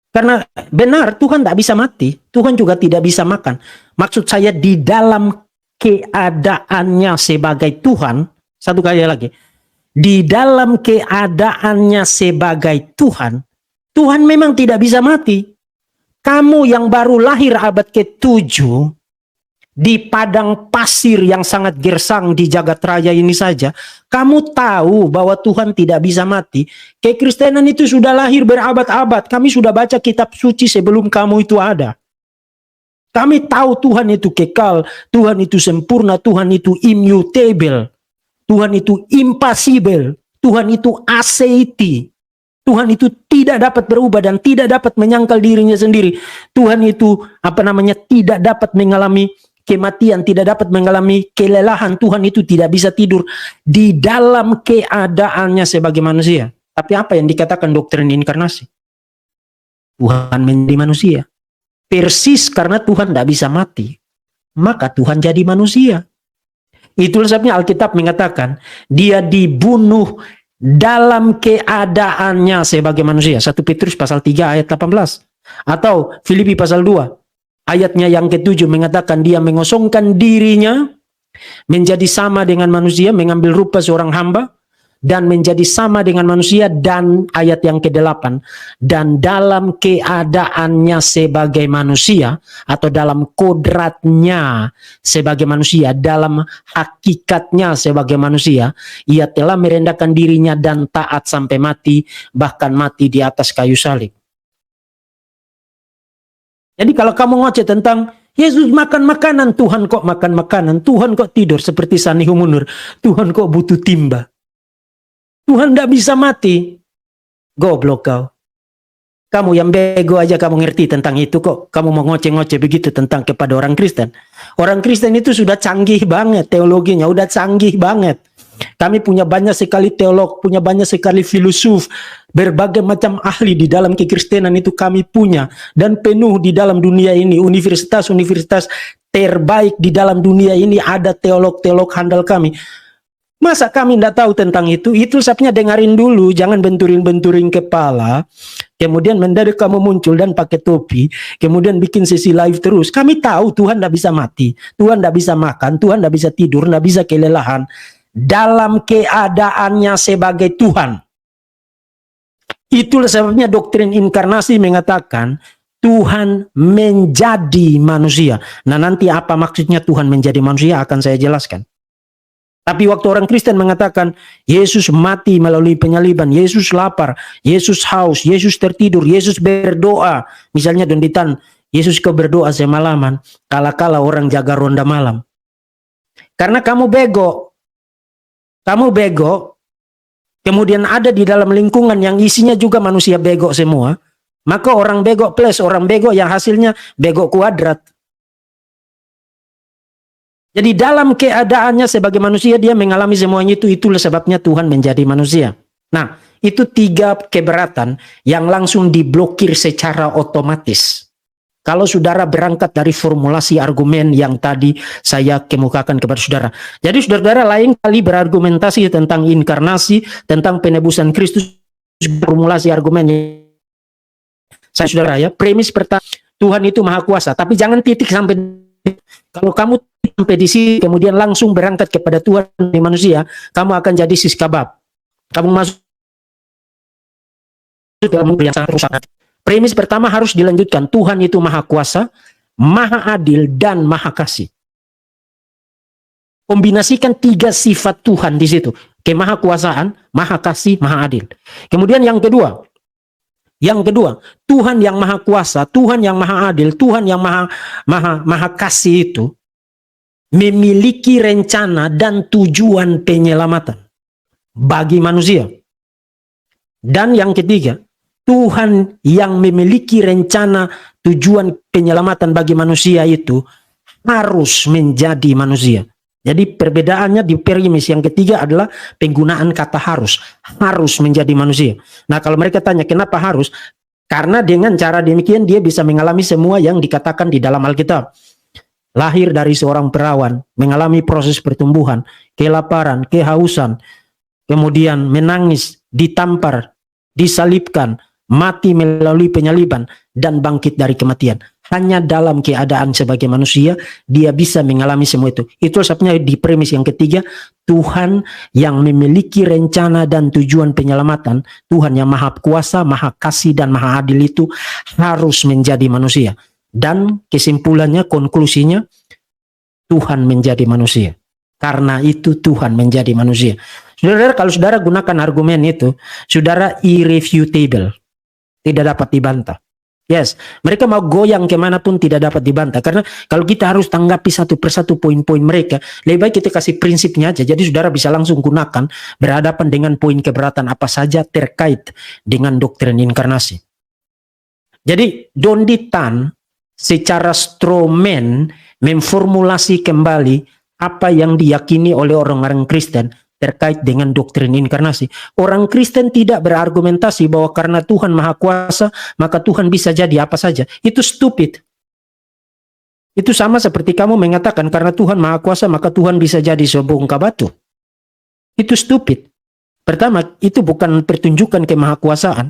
Karena benar Tuhan tidak bisa mati, Tuhan juga tidak bisa makan. Maksud saya di dalam keadaannya sebagai Tuhan, satu kali lagi, di dalam keadaannya sebagai Tuhan, Tuhan memang tidak bisa mati. Kamu yang baru lahir abad ke-7, di padang pasir yang sangat gersang di jagat raya ini saja, kamu tahu bahwa Tuhan tidak bisa mati. Kekristenan itu sudah lahir berabad-abad. Kami sudah baca kitab suci sebelum kamu itu ada. Kami tahu Tuhan itu kekal, Tuhan itu sempurna, Tuhan itu immutable, Tuhan itu impossible, Tuhan itu aseiti. Tuhan itu tidak dapat berubah dan tidak dapat menyangkal dirinya sendiri. Tuhan itu tidak dapat mengalami kematian, tidak dapat mengalami kelelahan. Tuhan itu tidak bisa tidur di dalam keadaannya sebagai manusia. Tapi apa yang dikatakan doktrin inkarnasi? Tuhan menjadi manusia. Persis karena Tuhan tidak bisa mati, maka Tuhan jadi manusia. Itulah sebabnya Alkitab mengatakan Dia dibunuh dalam keadaannya sebagai manusia. 1 Petrus pasal 3 ayat 18. Atau Filipi pasal 2. Ayatnya yang ke-7 mengatakan Dia mengosongkan dirinya menjadi sama dengan manusia, mengambil rupa seorang hamba dan menjadi sama dengan manusia. Dan ayat yang ke-8, dan dalam keadaannya sebagai manusia atau dalam kodratnya sebagai manusia, dalam hakikatnya sebagai manusia, Ia telah merendahkan dirinya dan taat sampai mati, bahkan mati di atas kayu salib. Jadi kalau kamu ngoceh tentang Yesus makan makanan, Tuhan kok makan makanan, Tuhan kok tidur seperti Sanihu Munur, Tuhan kok butuh timba, Tuhan tidak bisa mati, goblok kau. Kamu yang bego aja kamu ngerti tentang itu kok. Kamu mau ngoceh-ngoceh begitu tentang kepada orang Kristen. Orang Kristen itu sudah canggih banget teologinya, udah canggih banget. Kami punya banyak sekali teolog, punya banyak sekali filosof, berbagai macam ahli di dalam kekristenan itu kami punya. Dan penuh di dalam dunia ini, universitas-universitas terbaik di dalam dunia ini ada teolog-teolog handal kami. Masa kami tidak tahu tentang itu? Itu sebabnya dengarin dulu, jangan benturing-benturing kepala. Kemudian mendadak kamu muncul dan pakai topi, kemudian bikin sesi live terus. Kami tahu Tuhan tidak bisa mati, Tuhan tidak bisa makan, Tuhan tidak bisa tidur, tidak bisa kelelahan. Dalam keadaannya sebagai Tuhan. Itulah sebabnya doktrin inkarnasi mengatakan Tuhan menjadi manusia. Nah, nanti apa maksudnya Tuhan menjadi manusia akan saya jelaskan. Tapi waktu orang Kristen mengatakan Yesus mati melalui penyaliban, Yesus lapar, Yesus haus, Yesus tertidur, Yesus berdoa. Misalnya Donditan, Yesus kau berdoa semalaman, kala-kala orang jaga ronda malam. Karena kamu bego, kemudian ada di dalam lingkungan yang isinya juga manusia bego semua, maka orang bego plus orang bego yang hasilnya bego kuadrat. Jadi dalam keadaannya sebagai manusia dia mengalami semuanya itu, itulah sebabnya Tuhan menjadi manusia. Nah, itu 3 keberatan yang langsung diblokir secara otomatis. Kalau saudara berangkat dari formulasi argumen yang tadi saya kemukakan kepada saudara. Jadi saudara lain kali berargumentasi tentang inkarnasi, tentang penebusan Kristus, formulasi argumen. Saya saudara ya, premis pertama, Tuhan itu Maha Kuasa. Tapi jangan titik sampai, kalau kamu sampai di sini kemudian langsung berangkat kepada Tuhan di manusia, kamu akan jadi siskabab. Kamu masuk dalam yang sangat rusak. Premis pertama harus dilanjutkan. Tuhan itu Maha Kuasa, Maha Adil, dan Maha Kasih. Kombinasikan 3 sifat Tuhan di situ. Kemahakuasaan, Maha Kasih, Maha Adil. Kemudian yang kedua, Yang kedua, Tuhan yang maha kuasa, Tuhan yang maha adil, Tuhan yang maha kasih itu memiliki rencana dan tujuan penyelamatan bagi manusia. Dan yang ketiga, Tuhan yang memiliki rencana tujuan penyelamatan bagi manusia itu harus menjadi manusia. Jadi perbedaannya di perimis yang ketiga adalah penggunaan kata harus menjadi manusia. Nah, kalau mereka tanya kenapa harus? Karena dengan cara demikian dia bisa mengalami semua yang dikatakan di dalam Alkitab. Lahir dari seorang perawan, mengalami proses pertumbuhan, kelaparan, kehausan, kemudian menangis, ditampar, disalibkan, mati melalui penyaliban, dan bangkit dari kematian. Hanya dalam keadaan sebagai manusia, dia bisa mengalami semua itu. Itu sebabnya di premis yang ketiga, Tuhan yang memiliki rencana dan tujuan penyelamatan, Tuhan yang maha kuasa, maha kasih, dan maha adil itu harus menjadi manusia. Dan kesimpulannya, konklusinya, Tuhan menjadi manusia. Karena itu Tuhan menjadi manusia. Saudara, kalau saudara gunakan argumen itu, saudara irrefutable. Tidak dapat dibantah. Yes, mereka mau goyang kemanapun tidak dapat dibantah. Karena kalau kita harus tanggapi satu persatu poin-poin mereka, lebih baik kita kasih prinsipnya aja. Jadi saudara bisa langsung gunakan berhadapan dengan poin keberatan apa saja terkait dengan doktrin inkarnasi. Jadi Dondi Tan secara stromen memformulasi kembali apa yang diyakini oleh orang-orang Kristen terkait dengan doktrin inkarnasi. Orang Kristen tidak berargumentasi bahwa karena Tuhan maha kuasa, maka Tuhan bisa jadi apa saja. Itu stupid. Itu sama seperti kamu mengatakan karena Tuhan maha kuasa, maka Tuhan bisa jadi sebongkah batu. Itu stupid. Pertama, itu bukan pertunjukan kemahakuasaan.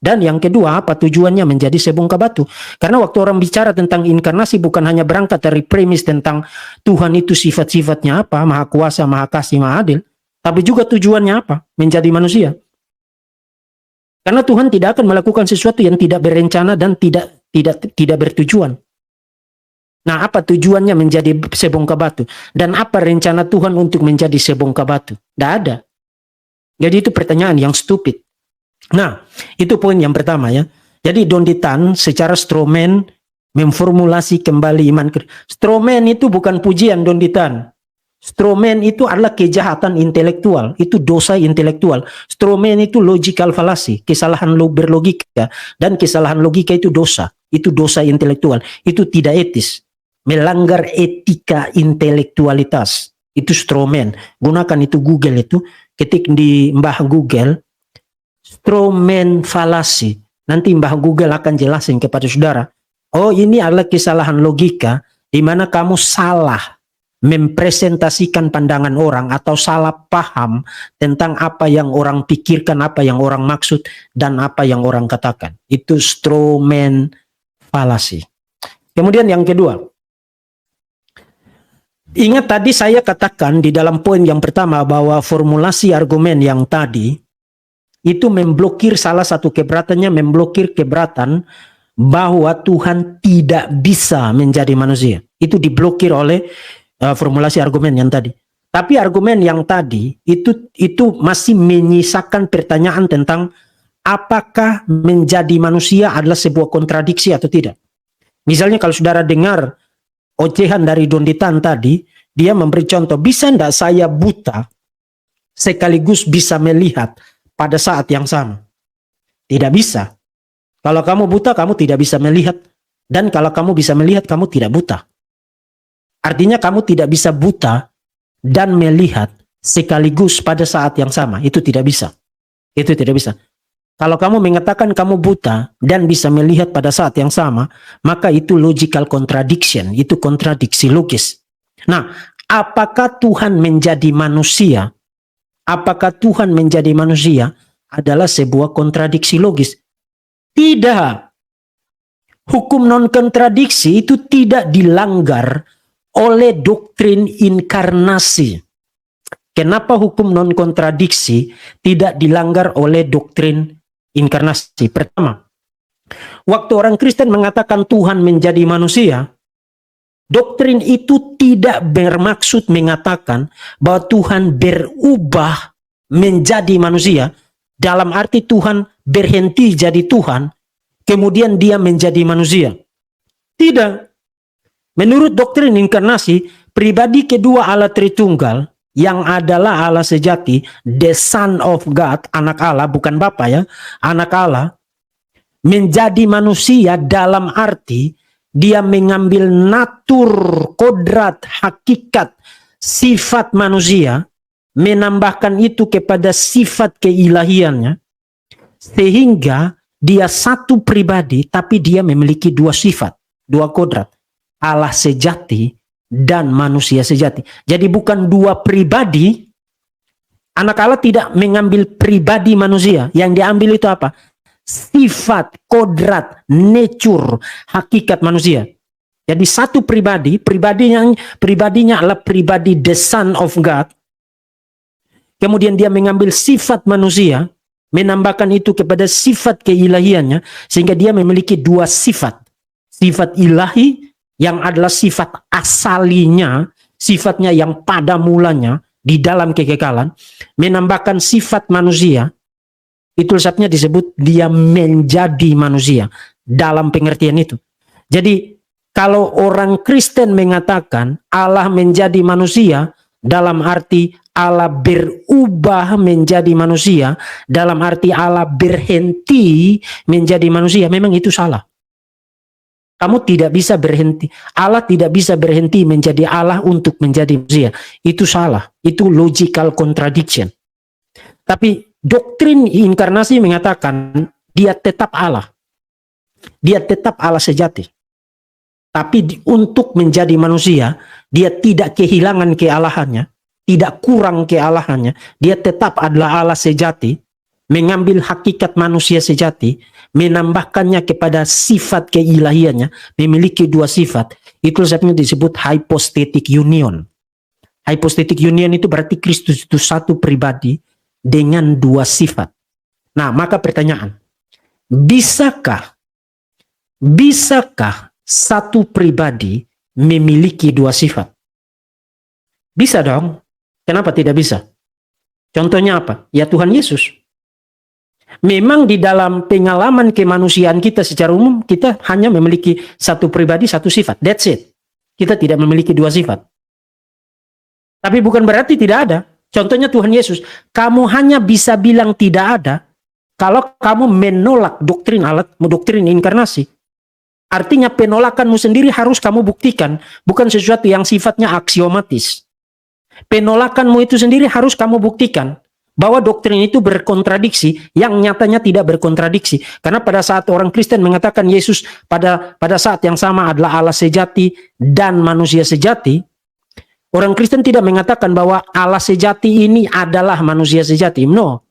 Dan yang kedua, apa tujuannya menjadi sebongkah batu? Karena waktu orang bicara tentang inkarnasi bukan hanya berangkat dari premis tentang Tuhan itu sifat-sifatnya apa, maha kuasa, maha kasih, maha adil. Tapi juga tujuannya apa? Menjadi manusia. Karena Tuhan tidak akan melakukan sesuatu yang tidak berencana dan tidak bertujuan. Nah, apa tujuannya menjadi sebongkah batu? Dan apa rencana Tuhan untuk menjadi sebongkah batu? Tidak ada. Jadi itu pertanyaan yang stupid. Nah, itu poin yang pertama ya. Jadi Dondi Tan secara stromen memformulasi kembali iman. Stromen itu bukan pujian Dondi Tan. Stromen itu adalah kejahatan intelektual, itu dosa intelektual. Stromen itu logical fallacy, kesalahan berlogika, dan kesalahan logika itu dosa intelektual, itu tidak etis, melanggar etika intelektualitas, itu stromen. Gunakan itu Google itu, ketik di Mbah Google, stromen fallacy, nanti Mbah Google akan jelasin kepada saudara, oh ini adalah kesalahan logika, di mana kamu salah mempresentasikan pandangan orang atau salah paham tentang apa yang orang pikirkan, apa yang orang maksud, dan apa yang orang katakan. Itu stromen fallacy. Kemudian yang kedua, ingat tadi saya katakan di dalam poin yang pertama bahwa formulasi argumen yang tadi itu memblokir salah satu keberatannya, memblokir keberatan bahwa Tuhan tidak bisa menjadi manusia. Itu diblokir oleh formulasi argumen yang tadi. Tapi argumen yang tadi itu masih menyisakan pertanyaan tentang apakah menjadi manusia adalah sebuah kontradiksi atau tidak. Misalnya kalau saudara dengar ocehan dari Dondi Tan tadi, dia memberi contoh, bisa enggak saya buta sekaligus bisa melihat pada saat yang sama? Tidak bisa. Kalau kamu buta, kamu tidak bisa melihat. Dan kalau kamu bisa melihat, kamu tidak buta. Artinya kamu tidak bisa buta dan melihat sekaligus pada saat yang sama. Itu tidak bisa. Itu tidak bisa. Kalau kamu mengatakan kamu buta dan bisa melihat pada saat yang sama, maka itu logical contradiction. Itu kontradiksi logis. Nah, apakah Tuhan menjadi manusia? Apakah Tuhan menjadi manusia adalah sebuah kontradiksi logis? Tidak. Hukum non-kontradiksi itu tidak dilanggar oleh doktrin inkarnasi. Kenapa hukum non-kontradiksi tidak dilanggar oleh doktrin inkarnasi? Pertama, waktu orang Kristen mengatakan Tuhan menjadi manusia, doktrin itu tidak bermaksud mengatakan bahwa Tuhan berubah menjadi manusia, dalam arti Tuhan berhenti jadi Tuhan, kemudian dia menjadi manusia. Tidak. Menurut doktrin inkarnasi, pribadi kedua Allah Tritunggal yang adalah Allah sejati, the Son of God, anak Allah, bukan Bapa ya, anak Allah, menjadi manusia dalam arti dia mengambil natur, kodrat, hakikat, sifat manusia, menambahkan itu kepada sifat keilahiannya, sehingga dia satu pribadi tapi dia memiliki dua sifat, dua kodrat, Allah sejati dan manusia sejati. Jadi bukan dua pribadi. Anak Allah tidak mengambil pribadi manusia, yang diambil itu apa? Sifat, kodrat, nature, hakikat manusia. Jadi satu pribadi, pribadinya adalah pribadi the Son of God. Kemudian dia mengambil sifat manusia, menambahkan itu kepada sifat keilahiannya, sehingga dia memiliki dua sifat. Sifat ilahi yang adalah sifat asalinya, sifatnya yang pada mulanya di dalam kekekalan, menambahkan sifat manusia. Itu sebabnya disebut dia menjadi manusia dalam pengertian itu. Jadi kalau orang Kristen mengatakan Allah menjadi manusia, dalam arti Allah berubah menjadi manusia, dalam arti Allah berhenti menjadi manusia, memang itu salah. Kamu tidak bisa berhenti. Allah tidak bisa berhenti menjadi Allah untuk menjadi manusia. Itu salah. Itu logical contradiction. Tapi doktrin inkarnasi mengatakan dia tetap Allah. Dia tetap Allah sejati. Tapi untuk menjadi manusia, dia tidak kehilangan kealahannya, tidak kurang kealahannya. Dia tetap adalah Allah sejati, mengambil hakikat manusia sejati, menambahkannya kepada sifat keilahiannya, memiliki dua sifat. Itu sebabnya disebut hypostatic union. Hypostatic union itu berarti Kristus itu satu pribadi dengan dua sifat. Nah, maka pertanyaan, bisakah satu pribadi memiliki dua sifat? Bisa dong. Kenapa tidak bisa? Contohnya apa? Ya Tuhan Yesus. Memang di dalam pengalaman kemanusiaan kita secara umum, kita hanya memiliki satu pribadi, satu sifat. That's it. Kita tidak memiliki dua sifat. Tapi bukan berarti tidak ada. Contohnya Tuhan Yesus. Kamu hanya bisa bilang tidak ada kalau kamu menolak doktrin Allah, doktrin inkarnasi. Artinya penolakanmu sendiri harus kamu buktikan. Bukan sesuatu yang sifatnya aksiomatis. Penolakanmu itu sendiri harus kamu buktikan. Bahwa doktrin itu berkontradiksi, yang nyatanya tidak berkontradiksi. Karena pada saat orang Kristen mengatakan Yesus pada saat yang sama adalah Allah sejati dan manusia sejati, orang Kristen tidak mengatakan bahwa Allah sejati ini adalah manusia sejati. No.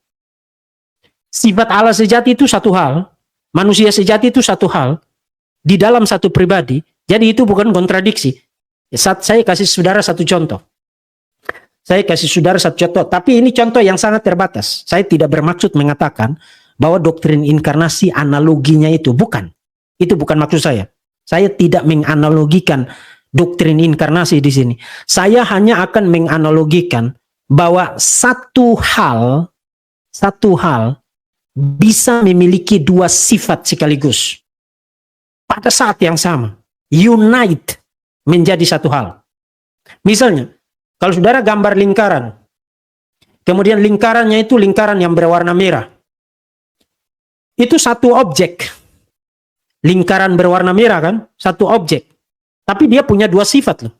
Sifat Allah sejati itu satu hal, manusia sejati itu satu hal, di dalam satu pribadi. Jadi itu bukan kontradiksi. Saya kasih saudara satu contoh. Tapi ini contoh yang sangat terbatas. Saya tidak bermaksud mengatakan bahwa doktrin inkarnasi analoginya itu. Bukan. Itu bukan maksud saya. Saya tidak menganalogikan doktrin inkarnasi di sini. Saya hanya akan menganalogikan bahwa satu hal bisa memiliki dua sifat sekaligus. Pada saat yang sama. Unite menjadi satu hal. Misalnya, kalau saudara gambar lingkaran, kemudian lingkarannya itu lingkaran yang berwarna merah. Itu satu objek. Lingkaran berwarna merah kan? Satu objek. Tapi dia punya dua sifat loh.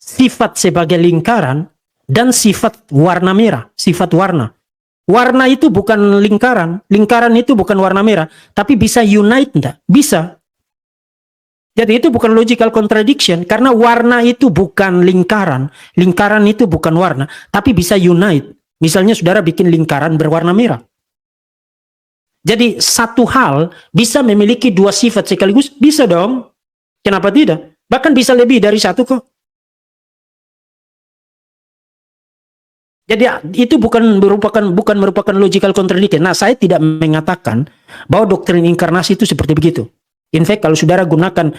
Sifat sebagai lingkaran dan sifat warna merah. Sifat warna. Warna itu bukan lingkaran. Lingkaran itu bukan warna merah. Tapi bisa unite enggak? Bisa. Jadi itu bukan logical contradiction. Karena warna itu bukan lingkaran. Lingkaran itu bukan warna. Tapi bisa unite. Misalnya saudara bikin lingkaran berwarna merah. Jadi satu hal bisa memiliki dua sifat sekaligus. Bisa dong. Kenapa tidak? Bahkan bisa lebih dari satu kok. Jadi itu bukan merupakan logical contradiction. Nah, saya tidak mengatakan bahwa doktrin inkarnasi itu seperti begitu. In fact, kalau saudara gunakan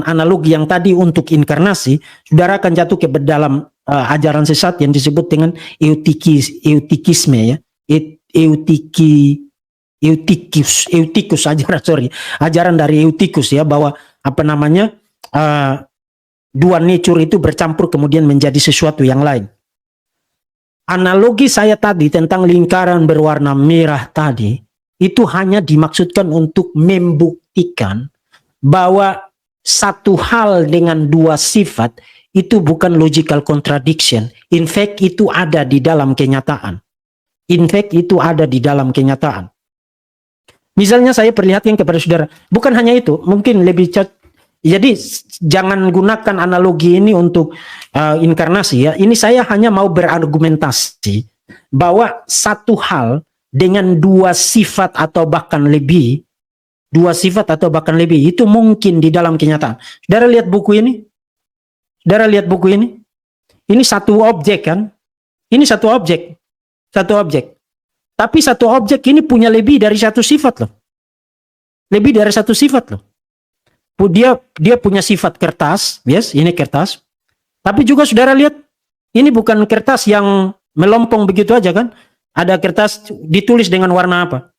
analogi yang tadi untuk inkarnasi, saudara akan jatuh ke dalam ajaran sesat yang disebut dengan eutikisme ya. Eutikus ajaran dari Eutikus ya, bahwa apa namanya dua nature itu bercampur kemudian menjadi sesuatu yang lain. Analogi saya tadi tentang lingkaran berwarna merah tadi itu hanya dimaksudkan untuk membuktikan bahwa satu hal dengan dua sifat itu bukan logical contradiction. In fact itu ada di dalam kenyataan. Misalnya saya perlihatkan kepada saudara, bukan hanya itu, mungkin lebih jadi jangan gunakan analogi ini untuk inkarnasi ya. Ini saya hanya mau berargumentasi bahwa satu hal dengan dua sifat atau bahkan lebih itu mungkin di dalam kenyataan. Saudara lihat buku ini? Ini satu objek kan? Ini satu objek. Tapi satu objek ini punya lebih dari satu sifat loh. Dia punya sifat kertas, yes, ini kertas. Tapi juga saudara lihat, ini bukan kertas yang melompong begitu aja kan? Ada kertas ditulis dengan warna apa?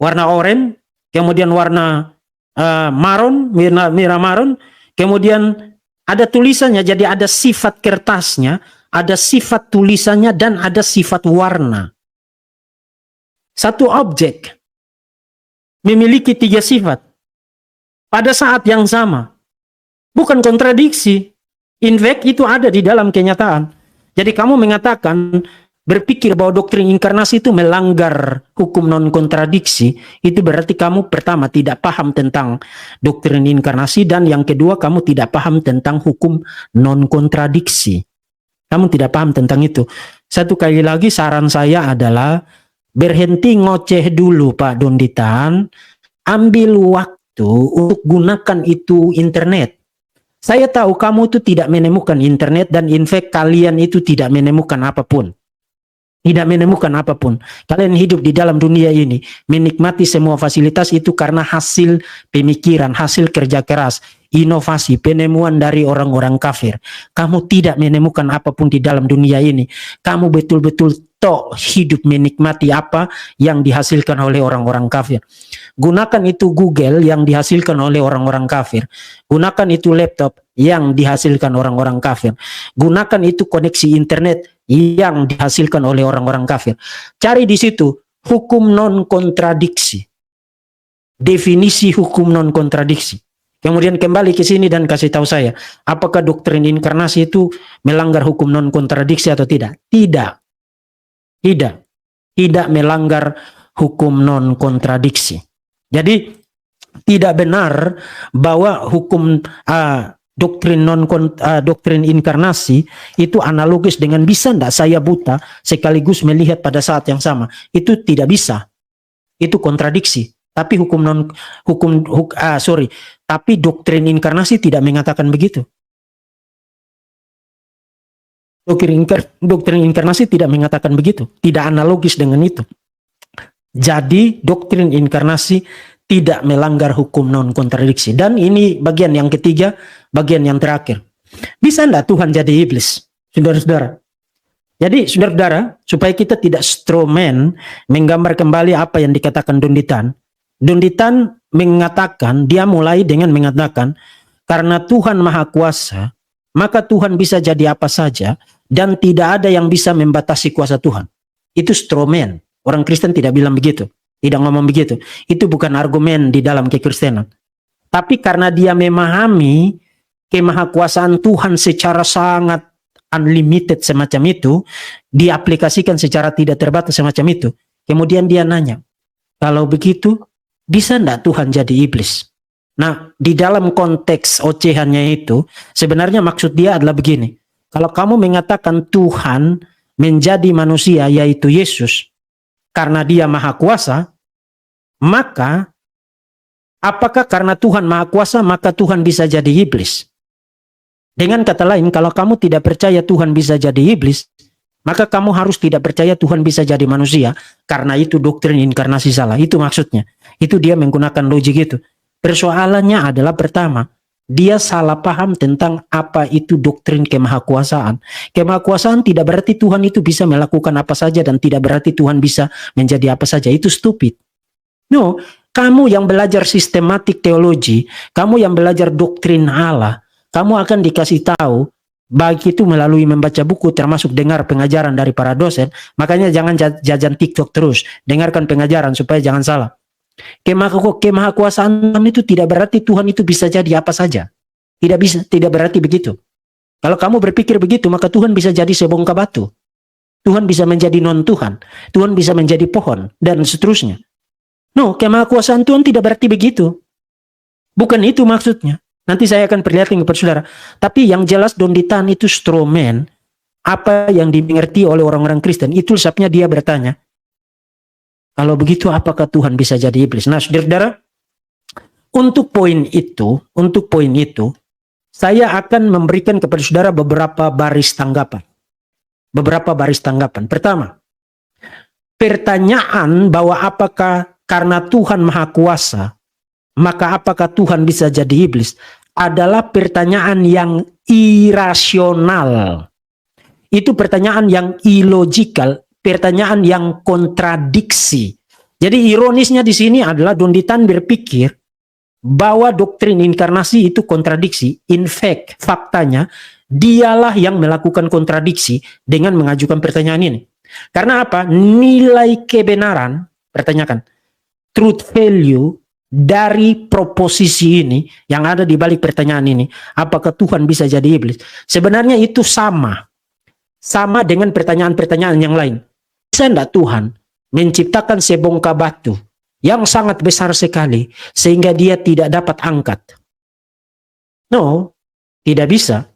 Warna oranye, kemudian warna marun, merah marun, kemudian ada tulisannya, jadi ada sifat kertasnya, ada sifat tulisannya, dan ada sifat warna. Satu objek memiliki tiga sifat pada saat yang sama. Bukan kontradiksi. In fact, itu ada di dalam kenyataan. Jadi kamu mengatakan, berpikir bahwa doktrin inkarnasi itu melanggar hukum non-kontradiksi, itu berarti kamu pertama tidak paham tentang doktrin inkarnasi, dan yang kedua kamu tidak paham tentang hukum non-kontradiksi. Kamu tidak paham tentang itu. Satu kali lagi saran saya adalah, berhenti ngoceh dulu Pak Donditan, ambil waktu untuk gunakan itu internet. Saya tahu kamu itu tidak menemukan internet, dan in fact kalian itu tidak menemukan apapun. Kalian hidup di dalam dunia ini, menikmati semua fasilitas itu karena hasil pemikiran, hasil kerja keras, inovasi, penemuan dari orang-orang kafir. Kamu tidak menemukan apapun di dalam dunia ini. Kamu betul-betul hidup menikmati apa yang dihasilkan oleh orang-orang kafir. Gunakan itu Google yang dihasilkan oleh orang-orang kafir. Gunakan itu laptop yang dihasilkan orang-orang kafir. Gunakan itu koneksi internet yang dihasilkan oleh orang-orang kafir. Cari di situ hukum non-kontradiksi. Definisi hukum non-kontradiksi. Kemudian kembali ke sini dan kasih tahu saya, apakah doktrin inkarnasi itu melanggar hukum non-kontradiksi atau tidak? Tidak melanggar hukum non-kontradiksi. Jadi tidak benar bahwa hukum doktrin inkarnasi itu analogis dengan bisa enggak saya buta sekaligus melihat pada saat yang sama. Itu tidak bisa. Itu kontradiksi. Tapi tapi doktrin inkarnasi tidak mengatakan begitu. Doktrin inkarnasi tidak mengatakan begitu. Tidak analogis dengan itu. Jadi doktrin inkarnasi tidak melanggar hukum non-kontradiksi. Dan ini bagian yang ketiga, bagian yang terakhir. Bisa enggak Tuhan jadi iblis? Saudara-saudara. Jadi saudara-saudara, supaya kita tidak strawman menggambar kembali apa yang dikatakan Donditan. Donditan mengatakan, dia mulai dengan mengatakan, karena Tuhan Maha Kuasa, maka Tuhan bisa jadi apa saja, dan tidak ada yang bisa membatasi kuasa Tuhan. Itu strawman. Orang Kristen tidak bilang begitu. Tidak ngomong begitu. Itu bukan argumen di dalam kekristenan. Tapi karena dia memahami kemahakuasaan Tuhan secara sangat unlimited semacam itu, diaplikasikan secara tidak terbatas semacam itu. Kemudian dia nanya, kalau begitu, bisa enggak Tuhan jadi iblis? Nah, di dalam konteks ocehannya itu, sebenarnya maksud dia adalah begini. Kalau kamu mengatakan Tuhan menjadi manusia, yaitu Yesus, karena dia maha kuasa, maka apakah karena Tuhan maha kuasa maka Tuhan bisa jadi iblis? Dengan kata lain, kalau kamu tidak percaya Tuhan bisa jadi iblis, maka kamu harus tidak percaya Tuhan bisa jadi manusia, karena itu doktrin inkarnasi salah. Itu maksudnya. Itu dia menggunakan logik itu. Persoalannya adalah pertama, dia salah paham tentang apa itu doktrin kemahakuasaan. Kemahakuasaan tidak berarti Tuhan itu bisa melakukan apa saja dan tidak berarti Tuhan bisa menjadi apa saja. Itu stupid. No, kamu yang belajar sistematik teologi, kamu yang belajar doktrin Allah, kamu akan dikasih tahu baik itu melalui membaca buku termasuk dengar pengajaran dari para dosen. Makanya jangan jajan TikTok terus, dengarkan pengajaran supaya jangan salah. Kemahakuasaan itu tidak berarti Tuhan itu bisa jadi apa saja. Tidak bisa, tidak berarti begitu. Kalau kamu berpikir begitu, maka Tuhan bisa jadi sebongkah batu. Tuhan bisa menjadi non-Tuhan. Tuhan bisa menjadi pohon, dan seterusnya. No, kemahakuasaan Tuhan tidak berarti begitu. Bukan itu maksudnya. Nanti saya akan perlihatkan kepada saudara. Tapi yang jelas Don Ditan itu straw man. Apa yang dimengerti oleh orang-orang Kristen. Itu sebabnya dia bertanya, kalau begitu apakah Tuhan bisa jadi iblis? Nah, saudara, untuk poin itu, saya akan memberikan kepada saudara beberapa baris tanggapan. Beberapa baris tanggapan. Pertama, pertanyaan bahwa apakah karena Tuhan Maha Kuasa, maka apakah Tuhan bisa jadi iblis, adalah pertanyaan yang irasional. Itu pertanyaan yang illogical, pertanyaan yang kontradiksi. Jadi ironisnya di sini adalah Don Ditan berpikir bahwa doktrin inkarnasi itu kontradiksi. In fact, faktanya dialah yang melakukan kontradiksi dengan mengajukan pertanyaan ini. Karena apa? Nilai kebenaran, pertanyakan, truth value dari proposisi ini yang ada di balik pertanyaan ini, apakah Tuhan bisa jadi iblis? Sebenarnya itu sama dengan pertanyaan-pertanyaan yang lain. Bisa enggak Tuhan menciptakan sebongkah batu yang sangat besar sekali sehingga dia tidak dapat angkat? No, tidak bisa.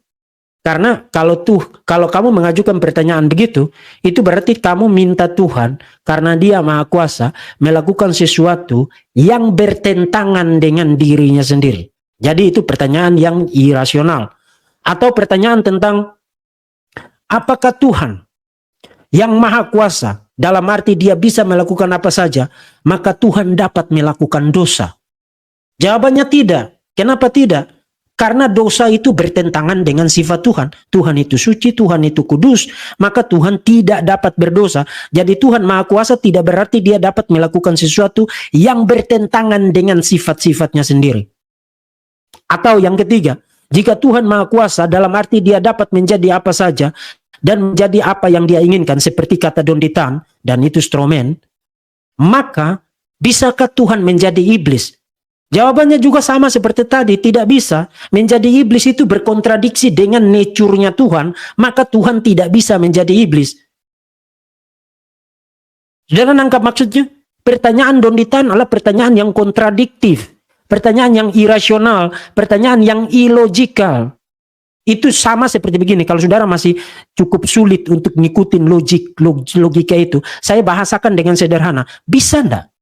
Karena kalau kamu mengajukan pertanyaan begitu, itu berarti kamu minta Tuhan karena Dia Maha Kuasa melakukan sesuatu yang bertentangan dengan dirinya sendiri. Jadi itu pertanyaan yang irasional. Atau pertanyaan tentang apakah Tuhan yang Maha Kuasa dalam arti Dia bisa melakukan apa saja, maka Tuhan dapat melakukan dosa? Jawabannya tidak. Kenapa tidak? Karena dosa itu bertentangan dengan sifat Tuhan. Tuhan itu suci, Tuhan itu kudus, maka Tuhan tidak dapat berdosa. Jadi Tuhan Maha Kuasa tidak berarti Dia dapat melakukan sesuatu yang bertentangan dengan sifat-sifatnya sendiri. Atau yang ketiga, jika Tuhan Maha Kuasa dalam arti Dia dapat menjadi apa saja dan menjadi apa yang Dia inginkan, seperti kata Don Ditan, dan itu straw man, maka bisakah Tuhan menjadi iblis? Jawabannya juga sama seperti tadi, tidak bisa. Menjadi iblis itu berkontradiksi dengan nature-nya Tuhan, maka Tuhan tidak bisa menjadi iblis. Saudara nangkap maksudnya? Pertanyaan Don Ditan adalah pertanyaan yang kontradiktif, pertanyaan yang irasional, pertanyaan yang illogical. Itu sama seperti begini, kalau saudara masih cukup sulit untuk ngikutin logika itu, saya bahasakan dengan sederhana. Bisa enggak?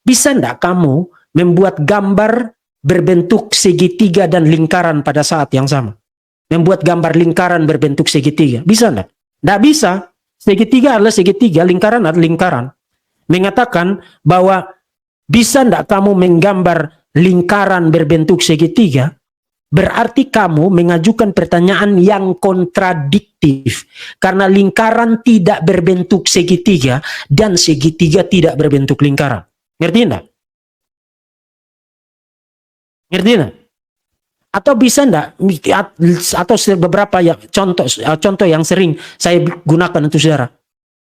Bisa enggak kamu membuat gambar berbentuk segitiga dan lingkaran pada saat yang sama? Membuat gambar lingkaran berbentuk segitiga. Bisa enggak? Enggak bisa. Segitiga adalah segitiga, lingkaran adalah lingkaran. Mengatakan bahwa bisa enggak kamu menggambar lingkaran berbentuk segitiga, berarti kamu mengajukan pertanyaan yang kontradiktif. Karena lingkaran tidak berbentuk segitiga dan segitiga tidak berbentuk lingkaran. Ngerti enggak? Ngerti enggak? Atau bisa enggak, atau beberapa ya, contoh yang sering saya gunakan untuk saudara.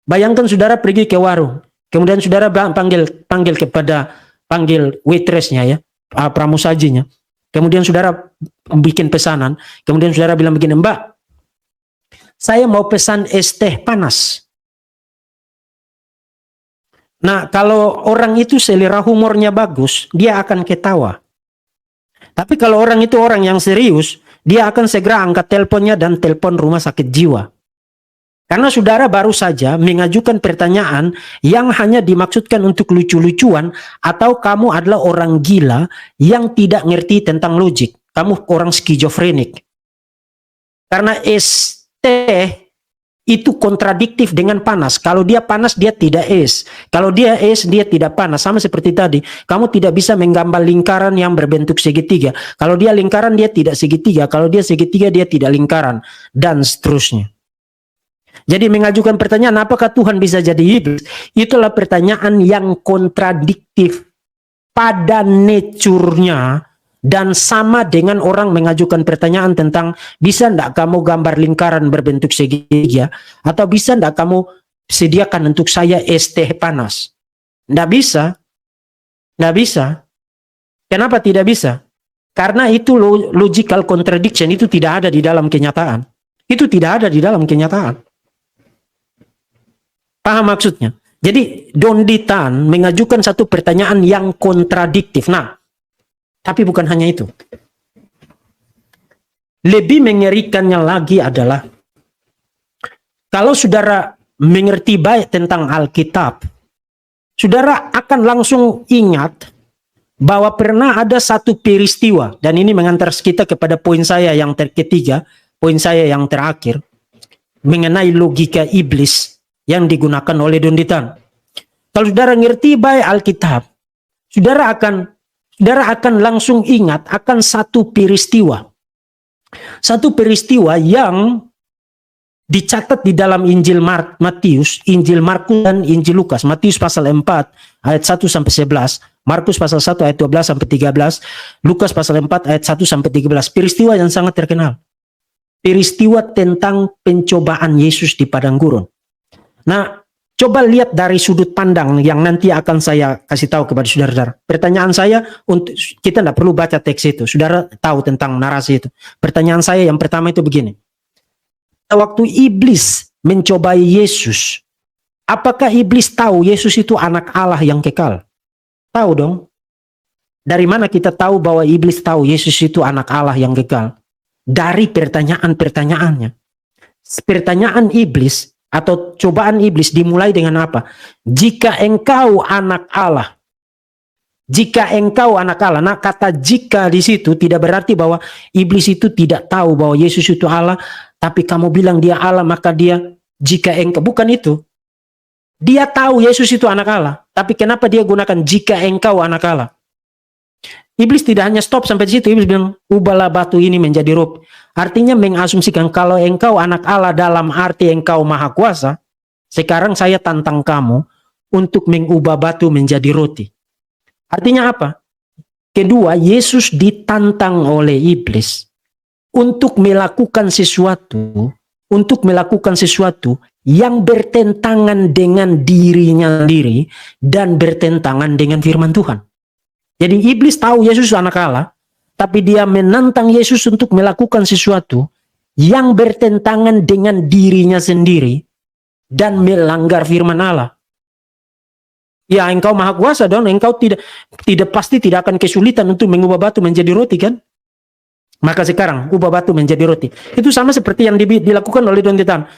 Bayangkan saudara pergi ke warung, kemudian saudara panggil waitressnya ya, pramusajinya. Kemudian saudara bikin pesanan, kemudian saudara bilang begini, Mbak, saya mau pesan es teh panas. Nah, kalau orang itu selera humornya bagus, dia akan ketawa. Tapi kalau orang itu orang yang serius, dia akan segera angkat teleponnya dan telepon rumah sakit jiwa. Karena saudara baru saja mengajukan pertanyaan yang hanya dimaksudkan untuk lucu-lucuan, atau kamu adalah orang gila yang tidak ngerti tentang logik. Kamu orang skizofrenik. Karena es teh itu kontradiktif dengan panas. Kalau dia panas, dia tidak es. Kalau dia es, dia tidak panas. Sama seperti tadi, kamu tidak bisa menggambar lingkaran yang berbentuk segitiga. Kalau dia lingkaran, dia tidak segitiga. Kalau dia segitiga, dia tidak lingkaran. Dan seterusnya. Jadi mengajukan pertanyaan, apakah Tuhan bisa jadi iblis? Itulah pertanyaan yang kontradiktif pada nature-nya. Dan sama dengan orang mengajukan pertanyaan tentang bisa enggak kamu gambar lingkaran berbentuk segitiga, atau bisa enggak kamu sediakan untuk saya es teh panas. Enggak bisa. Enggak bisa. Kenapa tidak bisa? Karena itu logical contradiction, itu tidak ada di dalam kenyataan. Itu tidak ada di dalam kenyataan. Paham maksudnya? Jadi Dondi Tan mengajukan satu pertanyaan yang kontradiktif. Nah, tapi bukan hanya itu. Lebih mengerikannya lagi adalah kalau saudara mengerti baik tentang Alkitab, saudara akan langsung ingat bahwa pernah ada satu peristiwa, dan ini mengantar kita kepada poin saya yang ketiga, poin saya yang terakhir, mengenai logika iblis yang digunakan oleh Dondi Tan. Kalau saudara ngerti baik Alkitab, saudara akan langsung ingat akan satu peristiwa. Satu peristiwa yang dicatat di dalam Injil Matius, Injil Markus dan Injil Lukas. Matius pasal 4 ayat 1 sampai 11, Markus pasal 1 ayat 12 sampai 13, Lukas pasal 4 ayat 1 sampai 13. Peristiwa yang sangat terkenal. Peristiwa tentang pencobaan Yesus di padang gurun. Nah, coba lihat dari sudut pandang yang nanti akan saya kasih tahu kepada saudara-saudara. Pertanyaan saya, untuk kita tidak perlu baca teks itu. Saudara tahu tentang narasi itu. Pertanyaan saya yang pertama itu begini. Waktu iblis mencobai Yesus, apakah iblis tahu Yesus itu anak Allah yang kekal? Tahu dong. Dari mana kita tahu bahwa iblis tahu Yesus itu anak Allah yang kekal? Dari pertanyaan-pertanyaannya. Pertanyaan iblis atau cobaan iblis dimulai dengan apa? Jika engkau anak Allah. Jika engkau anak Allah. Nah, kata jika di situ tidak berarti bahwa iblis itu tidak tahu bahwa Yesus itu Allah, tapi kamu bilang dia Allah, maka dia jika engkau, bukan itu. Dia tahu Yesus itu anak Allah, tapi kenapa dia gunakan jika engkau anak Allah? Iblis tidak hanya stop sampai di situ. Iblis bilang, ubahlah batu ini menjadi roti. Artinya mengasumsikan kalau engkau anak Allah dalam arti engkau maha kuasa, sekarang saya tantang kamu untuk mengubah batu menjadi roti. Artinya apa? Kedua, Yesus ditantang oleh iblis untuk melakukan sesuatu yang bertentangan dengan dirinya sendiri dan bertentangan dengan firman Tuhan. Jadi iblis tahu Yesus anak Allah, tapi dia menantang Yesus untuk melakukan sesuatu yang bertentangan dengan dirinya sendiri dan melanggar firman Allah. Ya, engkau maha kuasa dong, engkau tidak pasti tidak akan kesulitan untuk mengubah batu menjadi roti kan? Maka sekarang ubah batu menjadi roti. Itu sama seperti yang dilakukan oleh Dondi Tan.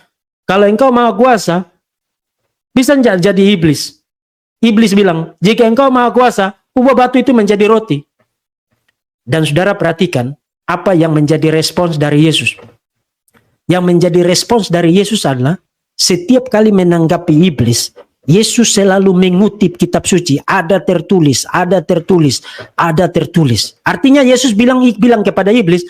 Kalau engkau maha kuasa, bisa jadi iblis. Iblis bilang, jika engkau maha kuasa, ubah batu itu menjadi roti. Dan saudara perhatikan apa yang menjadi respons dari Yesus. Yang menjadi respons dari Yesus adalah setiap kali menanggapi iblis, Yesus selalu mengutip kitab suci. Ada tertulis, ada tertulis, ada tertulis. Artinya Yesus bilang kepada iblis,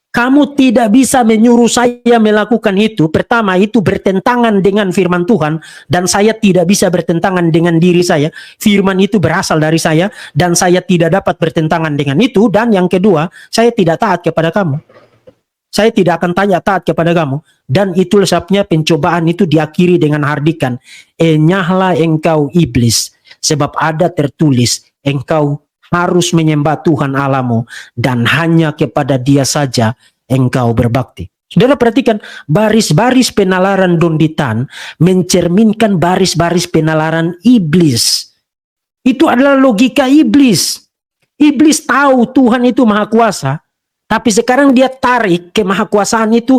kamu tidak bisa menyuruh saya melakukan itu. Pertama, itu bertentangan dengan firman Tuhan. Dan saya tidak bisa bertentangan dengan diri saya. Firman itu berasal dari saya. Dan saya tidak dapat bertentangan dengan itu. Dan yang kedua, saya tidak taat kepada kamu. Saya tidak akan taat kepada kamu. Dan itulah sebabnya pencobaan itu diakhiri dengan hardikan. Enyahlah engkau iblis. Sebab ada tertulis, engkau harus menyembah Tuhan Allahmu dan hanya kepada Dia saja engkau berbakti. Saudara perhatikan baris-baris penalaran Dondi Tan mencerminkan baris-baris penalaran iblis. Itu adalah logika iblis. Iblis tahu Tuhan itu maha kuasa, tapi sekarang dia tarik kemahakuasaan itu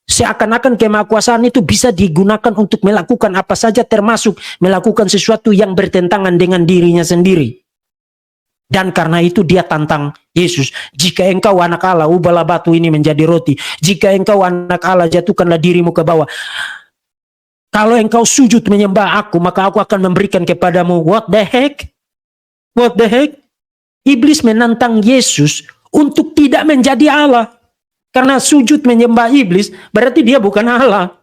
seakan-akan kemahakuasaan itu bisa digunakan untuk melakukan apa saja, termasuk melakukan sesuatu yang bertentangan dengan dirinya sendiri. Dan karena itu dia tantang Yesus. Jika engkau anak Allah, ubahlah batu ini menjadi roti. Jika engkau anak Allah, jatuhkanlah dirimu ke bawah. Kalau engkau sujud menyembah aku, maka aku akan memberikan kepadamu. What the heck? What the heck? Iblis menantang Yesus untuk tidak menjadi Allah. Karena sujud menyembah iblis, berarti dia bukan Allah.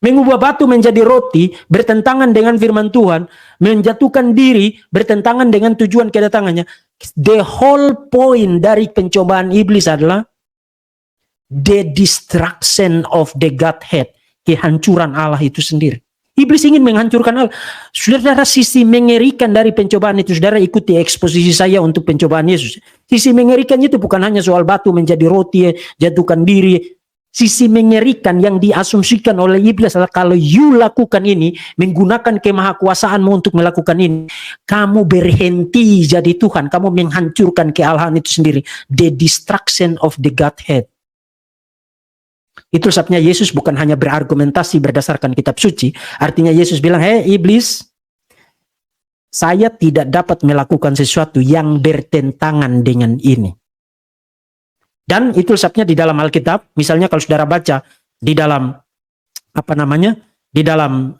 Mengubah batu menjadi roti, bertentangan dengan firman Tuhan. Menjatuhkan diri, bertentangan dengan tujuan kedatangannya. The whole point dari pencobaan iblis adalah the destruction of the Godhead. Kehancuran Allah itu sendiri. Iblis ingin menghancurkan Allah. Saudara, sisi mengerikan dari pencobaan itu, saudara ikuti eksposisi saya untuk pencobaan Yesus. Sisi mengerikan itu bukan hanya soal batu menjadi roti, jatuhkan diri. Sisi mengerikan yang diasumsikan oleh iblis adalah kalau you lakukan ini, menggunakan kemahakuasaanmu untuk melakukan ini, kamu berhenti jadi Tuhan, kamu menghancurkan kealahan itu sendiri. The destruction of the Godhead. Itu sebabnya Yesus bukan hanya berargumentasi berdasarkan kitab suci. Artinya Yesus bilang, hei iblis, saya tidak dapat melakukan sesuatu yang bertentangan dengan ini. Dan itu sebabnya di dalam Alkitab, misalnya kalau saudara baca di dalam di dalam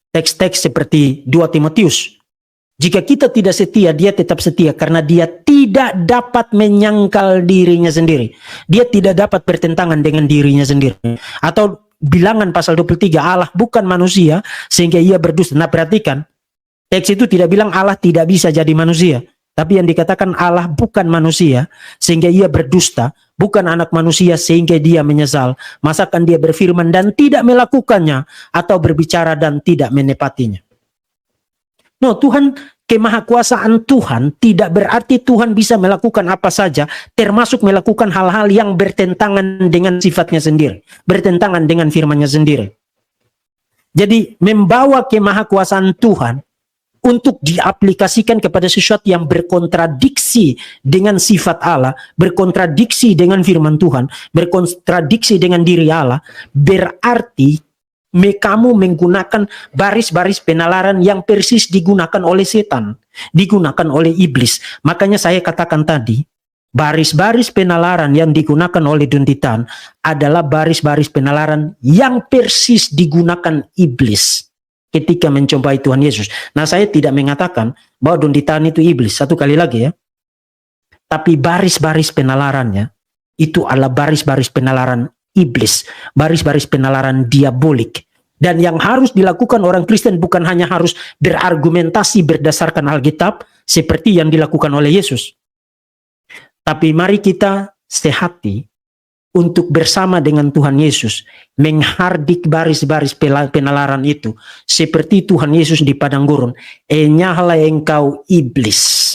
teks-teks seperti 2 Timotius, jika kita tidak setia, dia tetap setia karena dia tidak dapat menyangkal dirinya sendiri. Dia tidak dapat bertentangan dengan dirinya sendiri. Atau bilangan pasal 23, Allah bukan manusia sehingga ia berdusta. Nah, perhatikan, teks itu tidak bilang Allah tidak bisa jadi manusia. Tapi yang dikatakan Allah bukan manusia sehingga ia berdusta, bukan anak manusia sehingga dia menyesal. Masakan dia berfirman dan tidak melakukannya, atau berbicara dan tidak menepatinya. No, Tuhan, kemahakuasaan Tuhan tidak berarti Tuhan bisa melakukan apa saja, termasuk melakukan hal-hal yang bertentangan dengan sifatnya sendiri, bertentangan dengan firman-Nya sendiri. Jadi membawa kemahakuasaan Tuhan untuk diaplikasikan kepada sesuatu yang berkontradiksi dengan sifat Allah, berkontradiksi dengan firman Tuhan, berkontradiksi dengan diri Allah, berarti kamu menggunakan baris-baris penalaran yang persis digunakan oleh setan, digunakan oleh iblis. Makanya saya katakan tadi, baris-baris penalaran yang digunakan oleh Duntitan adalah baris-baris penalaran yang persis digunakan iblis ketika mencobai Tuhan Yesus. Nah, saya tidak mengatakan bahwa Duntitan itu iblis, satu kali lagi ya. Tapi baris-baris penalarannya itu adalah baris-baris penalaran iblis, baris-baris penalaran diabolik. Dan yang harus dilakukan orang Kristen bukan hanya harus berargumentasi berdasarkan Alkitab seperti yang dilakukan oleh Yesus. Tapi mari kita sehati untuk bersama dengan Tuhan Yesus menghardik baris-baris penalaran itu seperti Tuhan Yesus di padang gurun. Enyahlah engkau iblis.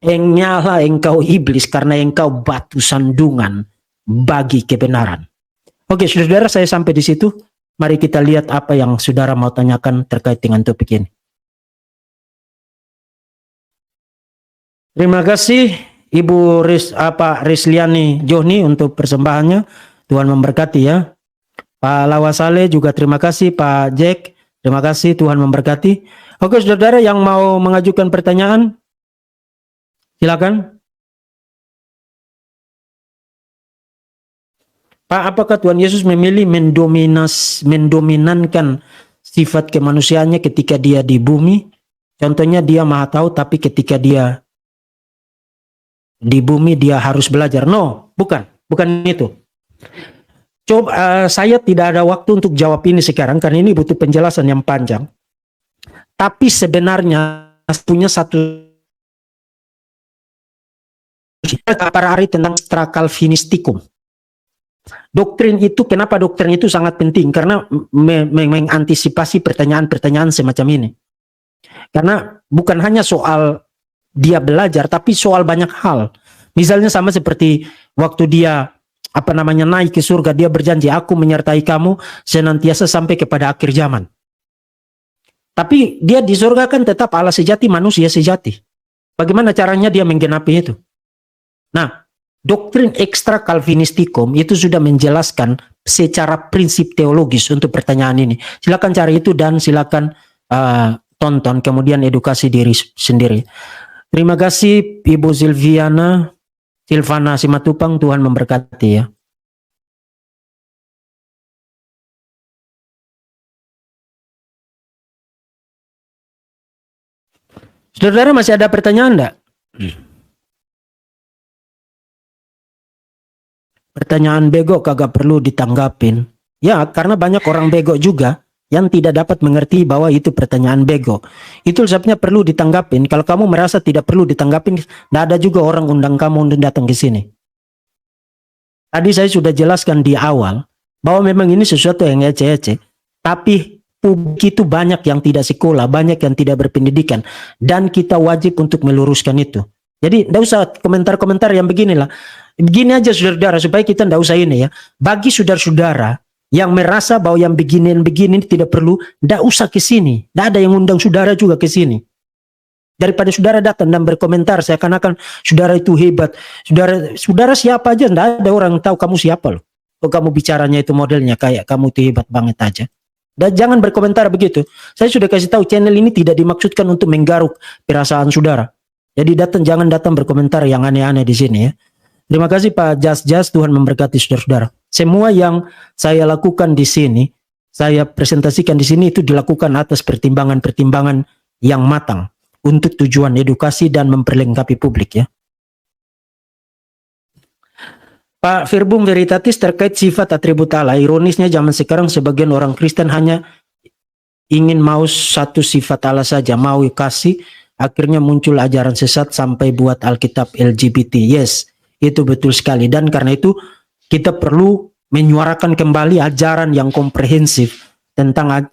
Enyahlah engkau iblis karena engkau batu sandungan bagi kebenaran. Oke, saudara, saya sampai di situ. Mari kita lihat apa yang saudara mau tanyakan terkait dengan topik ini. Terima kasih Ibu Risliani Johni untuk persembahannya. Tuhan memberkati ya. Pak Lawasale juga terima kasih. Pak Jack, terima kasih. Tuhan memberkati. Oke, saudara yang mau mengajukan pertanyaan, silakan. Pak, apakah Tuhan Yesus memilih mendominankan sifat kemanusiaannya ketika dia di bumi? Contohnya dia maha tahu, tapi ketika dia di bumi dia harus belajar. No, bukan itu. Coba, saya tidak ada waktu untuk jawab ini sekarang karena ini butuh penjelasan yang panjang. Tapi sebenarnya punya satu para hari tentang Stra Calvinistikum. Doktrin itu, kenapa doktrin itu sangat penting? Karena mengantisipasi pertanyaan-pertanyaan semacam ini. Karena bukan hanya soal dia belajar, tapi soal banyak hal. Misalnya sama seperti waktu dia naik ke surga, dia berjanji, aku menyertai kamu senantiasa sampai kepada akhir zaman. Tapi dia di surga kan tetap Allah sejati, manusia sejati. Bagaimana caranya dia menggenapi itu? Nah, doktrin ekstra Calvinistikum itu sudah menjelaskan secara prinsip teologis untuk pertanyaan ini. Silakan cari itu dan silakan tonton, kemudian edukasi diri sendiri. Terima kasih Ibu Silvana Simatupang, Tuhan memberkati ya. Saudara masih ada pertanyaan enggak? Pertanyaan bego kagak perlu ditanggapin. Ya, karena banyak orang bego juga yang tidak dapat mengerti bahwa itu pertanyaan bego. Itu sebabnya perlu ditanggapin. Kalau kamu merasa tidak perlu ditanggapin, tidak ada juga orang undang kamu untuk datang ke sini. Tadi saya sudah jelaskan di awal bahwa memang ini sesuatu yang ece-ece, tapi publik itu banyak yang tidak sekolah, banyak yang tidak berpendidikan, dan kita wajib untuk meluruskan itu. Jadi tidak usah komentar-komentar yang beginilah. Begini aja saudara-saudara, supaya kita tidak usah ini ya. Bagi saudara-saudara yang merasa bahwa yang begini tidak perlu, tidak usah ke sini. Tidak ada yang undang saudara juga ke sini. Daripada saudara datang dan berkomentar seakan-akan saudara itu hebat. Saudara siapa aja, tidak ada orang tahu kamu siapa loh. Kalau kamu bicaranya itu modelnya kayak kamu itu hebat banget aja. Dan jangan berkomentar begitu. Saya sudah kasih tahu channel ini tidak dimaksudkan untuk menggaruk perasaan saudara. Jadi jangan datang berkomentar yang aneh-aneh di sini ya. Terima kasih Pak Jas, Tuhan memberkati saudara-saudara. Semua yang saya lakukan di sini, saya presentasikan di sini itu dilakukan atas pertimbangan-pertimbangan yang matang untuk tujuan edukasi dan memperlengkapi publik ya. Pak Verbum Veritatis terkait sifat atribut Allah. Ironisnya zaman sekarang sebagian orang Kristen hanya ingin mau satu sifat Allah saja, mau kasih, akhirnya muncul ajaran sesat sampai buat Alkitab LGBT. Yes, itu betul sekali. Dan karena itu kita perlu menyuarakan kembali ajaran yang komprehensif tentang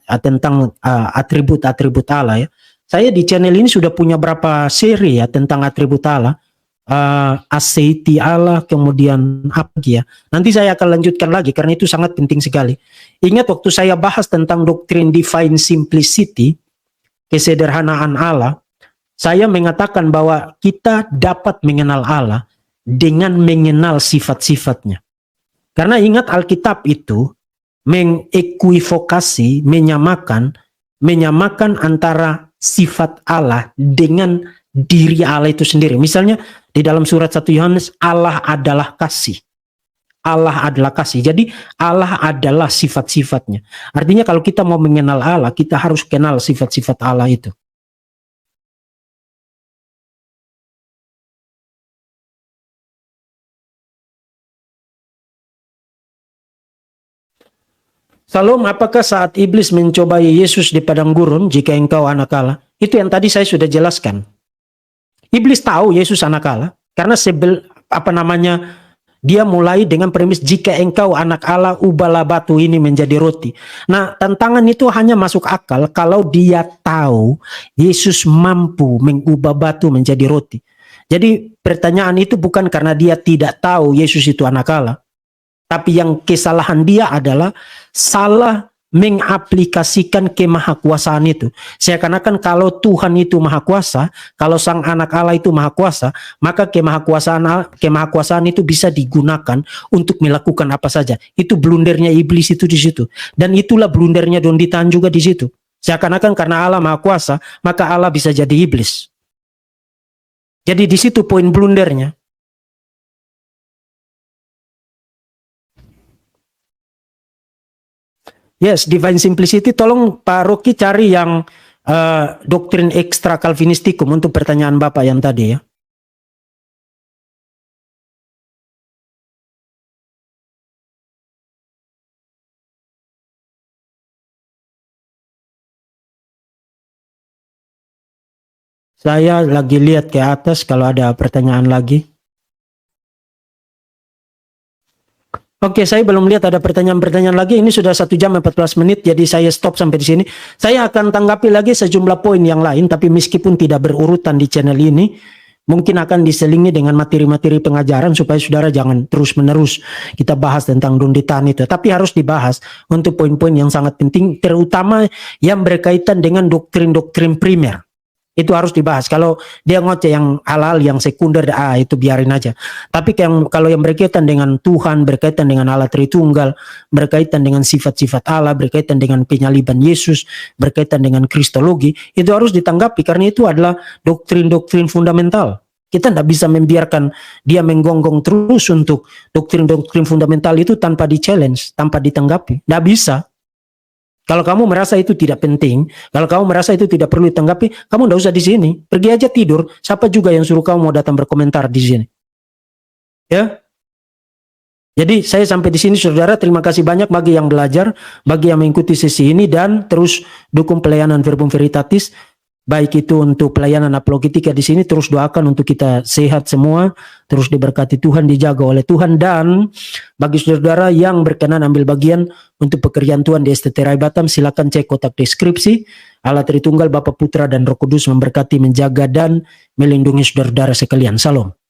atribut-atribut Allah ya. Saya di channel ini sudah punya berapa seri ya tentang atribut Allah. Aseiti Allah, kemudian apa ya. Nanti saya akan lanjutkan lagi karena itu sangat penting sekali. Ingat waktu saya bahas tentang doktrin divine simplicity, kesederhanaan Allah, saya mengatakan bahwa kita dapat mengenal Allah dengan mengenal sifat-sifatnya. Karena ingat Alkitab itu mengekuivokasi, menyamakan antara sifat Allah dengan diri Allah itu sendiri. Misalnya di dalam surat 1 Yohanes, Allah adalah kasih. Allah adalah kasih. Jadi Allah adalah sifat-sifatnya. Artinya kalau kita mau mengenal Allah, kita harus kenal sifat-sifat Allah itu. Salom, apakah saat iblis mencobai Yesus di padang gurun, jika engkau anak Allah? Itu yang tadi saya sudah jelaskan. Iblis tahu Yesus anak Allah, karena dia mulai dengan premis, jika engkau anak Allah, ubahlah batu ini menjadi roti. Nah, tantangan itu hanya masuk akal kalau dia tahu Yesus mampu mengubah batu menjadi roti. Jadi pertanyaan itu bukan karena dia tidak tahu Yesus itu anak Allah, tapi yang kesalahan dia adalah salah mengaplikasikan kemahakuasaan itu. Seakan-akan kalau Tuhan itu maha kuasa, kalau sang anak Allah itu maha kuasa, maka kemahakuasaan itu bisa digunakan untuk melakukan apa saja. Itu blundernya iblis itu di situ. Dan itulah blundernya Donditan juga di situ. Seakan-akan karena Allah maha kuasa, maka Allah bisa jadi iblis. Jadi di situ poin blundernya. Yes, divine simplicity. Tolong Pak Rocky cari yang doktrin ekstra Calvinistikum untuk pertanyaan Bapak yang tadi ya. Saya lagi lihat ke atas kalau ada pertanyaan lagi. Oke, saya belum lihat ada pertanyaan-pertanyaan lagi. Ini sudah 1 jam 14 menit, jadi saya stop sampai di sini. Saya akan tanggapi lagi sejumlah poin yang lain, tapi meskipun tidak berurutan di channel ini, mungkin akan diselingi dengan materi-materi pengajaran supaya saudara jangan terus-menerus kita bahas tentang Donditan itu. Tapi harus dibahas untuk poin-poin yang sangat penting, terutama yang berkaitan dengan doktrin-doktrin primer. Itu harus dibahas. Kalau dia ngoceh yang hal-hal yang sekunder, itu biarin aja. Tapi kalau yang berkaitan dengan Tuhan, berkaitan dengan Allah Tritunggal, berkaitan dengan sifat-sifat Allah, berkaitan dengan penyaliban Yesus, berkaitan dengan kristologi, itu harus ditanggapi karena itu adalah doktrin-doktrin fundamental. Kita tidak bisa membiarkan dia menggonggong terus untuk doktrin-doktrin fundamental itu tanpa di-challenge, tanpa ditanggapi. Tidak bisa. Kalau kamu merasa itu tidak penting, kalau kamu merasa itu tidak perlu ditanggapi, kamu tidak usah di sini. Pergi aja tidur. Siapa juga yang suruh kamu mau datang berkomentar di sini? Ya. Jadi saya sampai di sini saudara, terima kasih banyak bagi yang belajar, bagi yang mengikuti sesi ini, dan terus dukung pelayanan Verbum Veritatis. Baik itu untuk pelayanan apologetika di sini, terus doakan untuk kita sehat semua, terus diberkati Tuhan, dijaga oleh Tuhan. Dan bagi saudara yang berkenan ambil bagian untuk pekerjaan Tuhan di STT Rai Batam, silakan cek kotak deskripsi. Allah Tritunggal, Bapa, Putra, dan Roh Kudus memberkati, menjaga, dan melindungi saudara-saudara sekalian. Salam.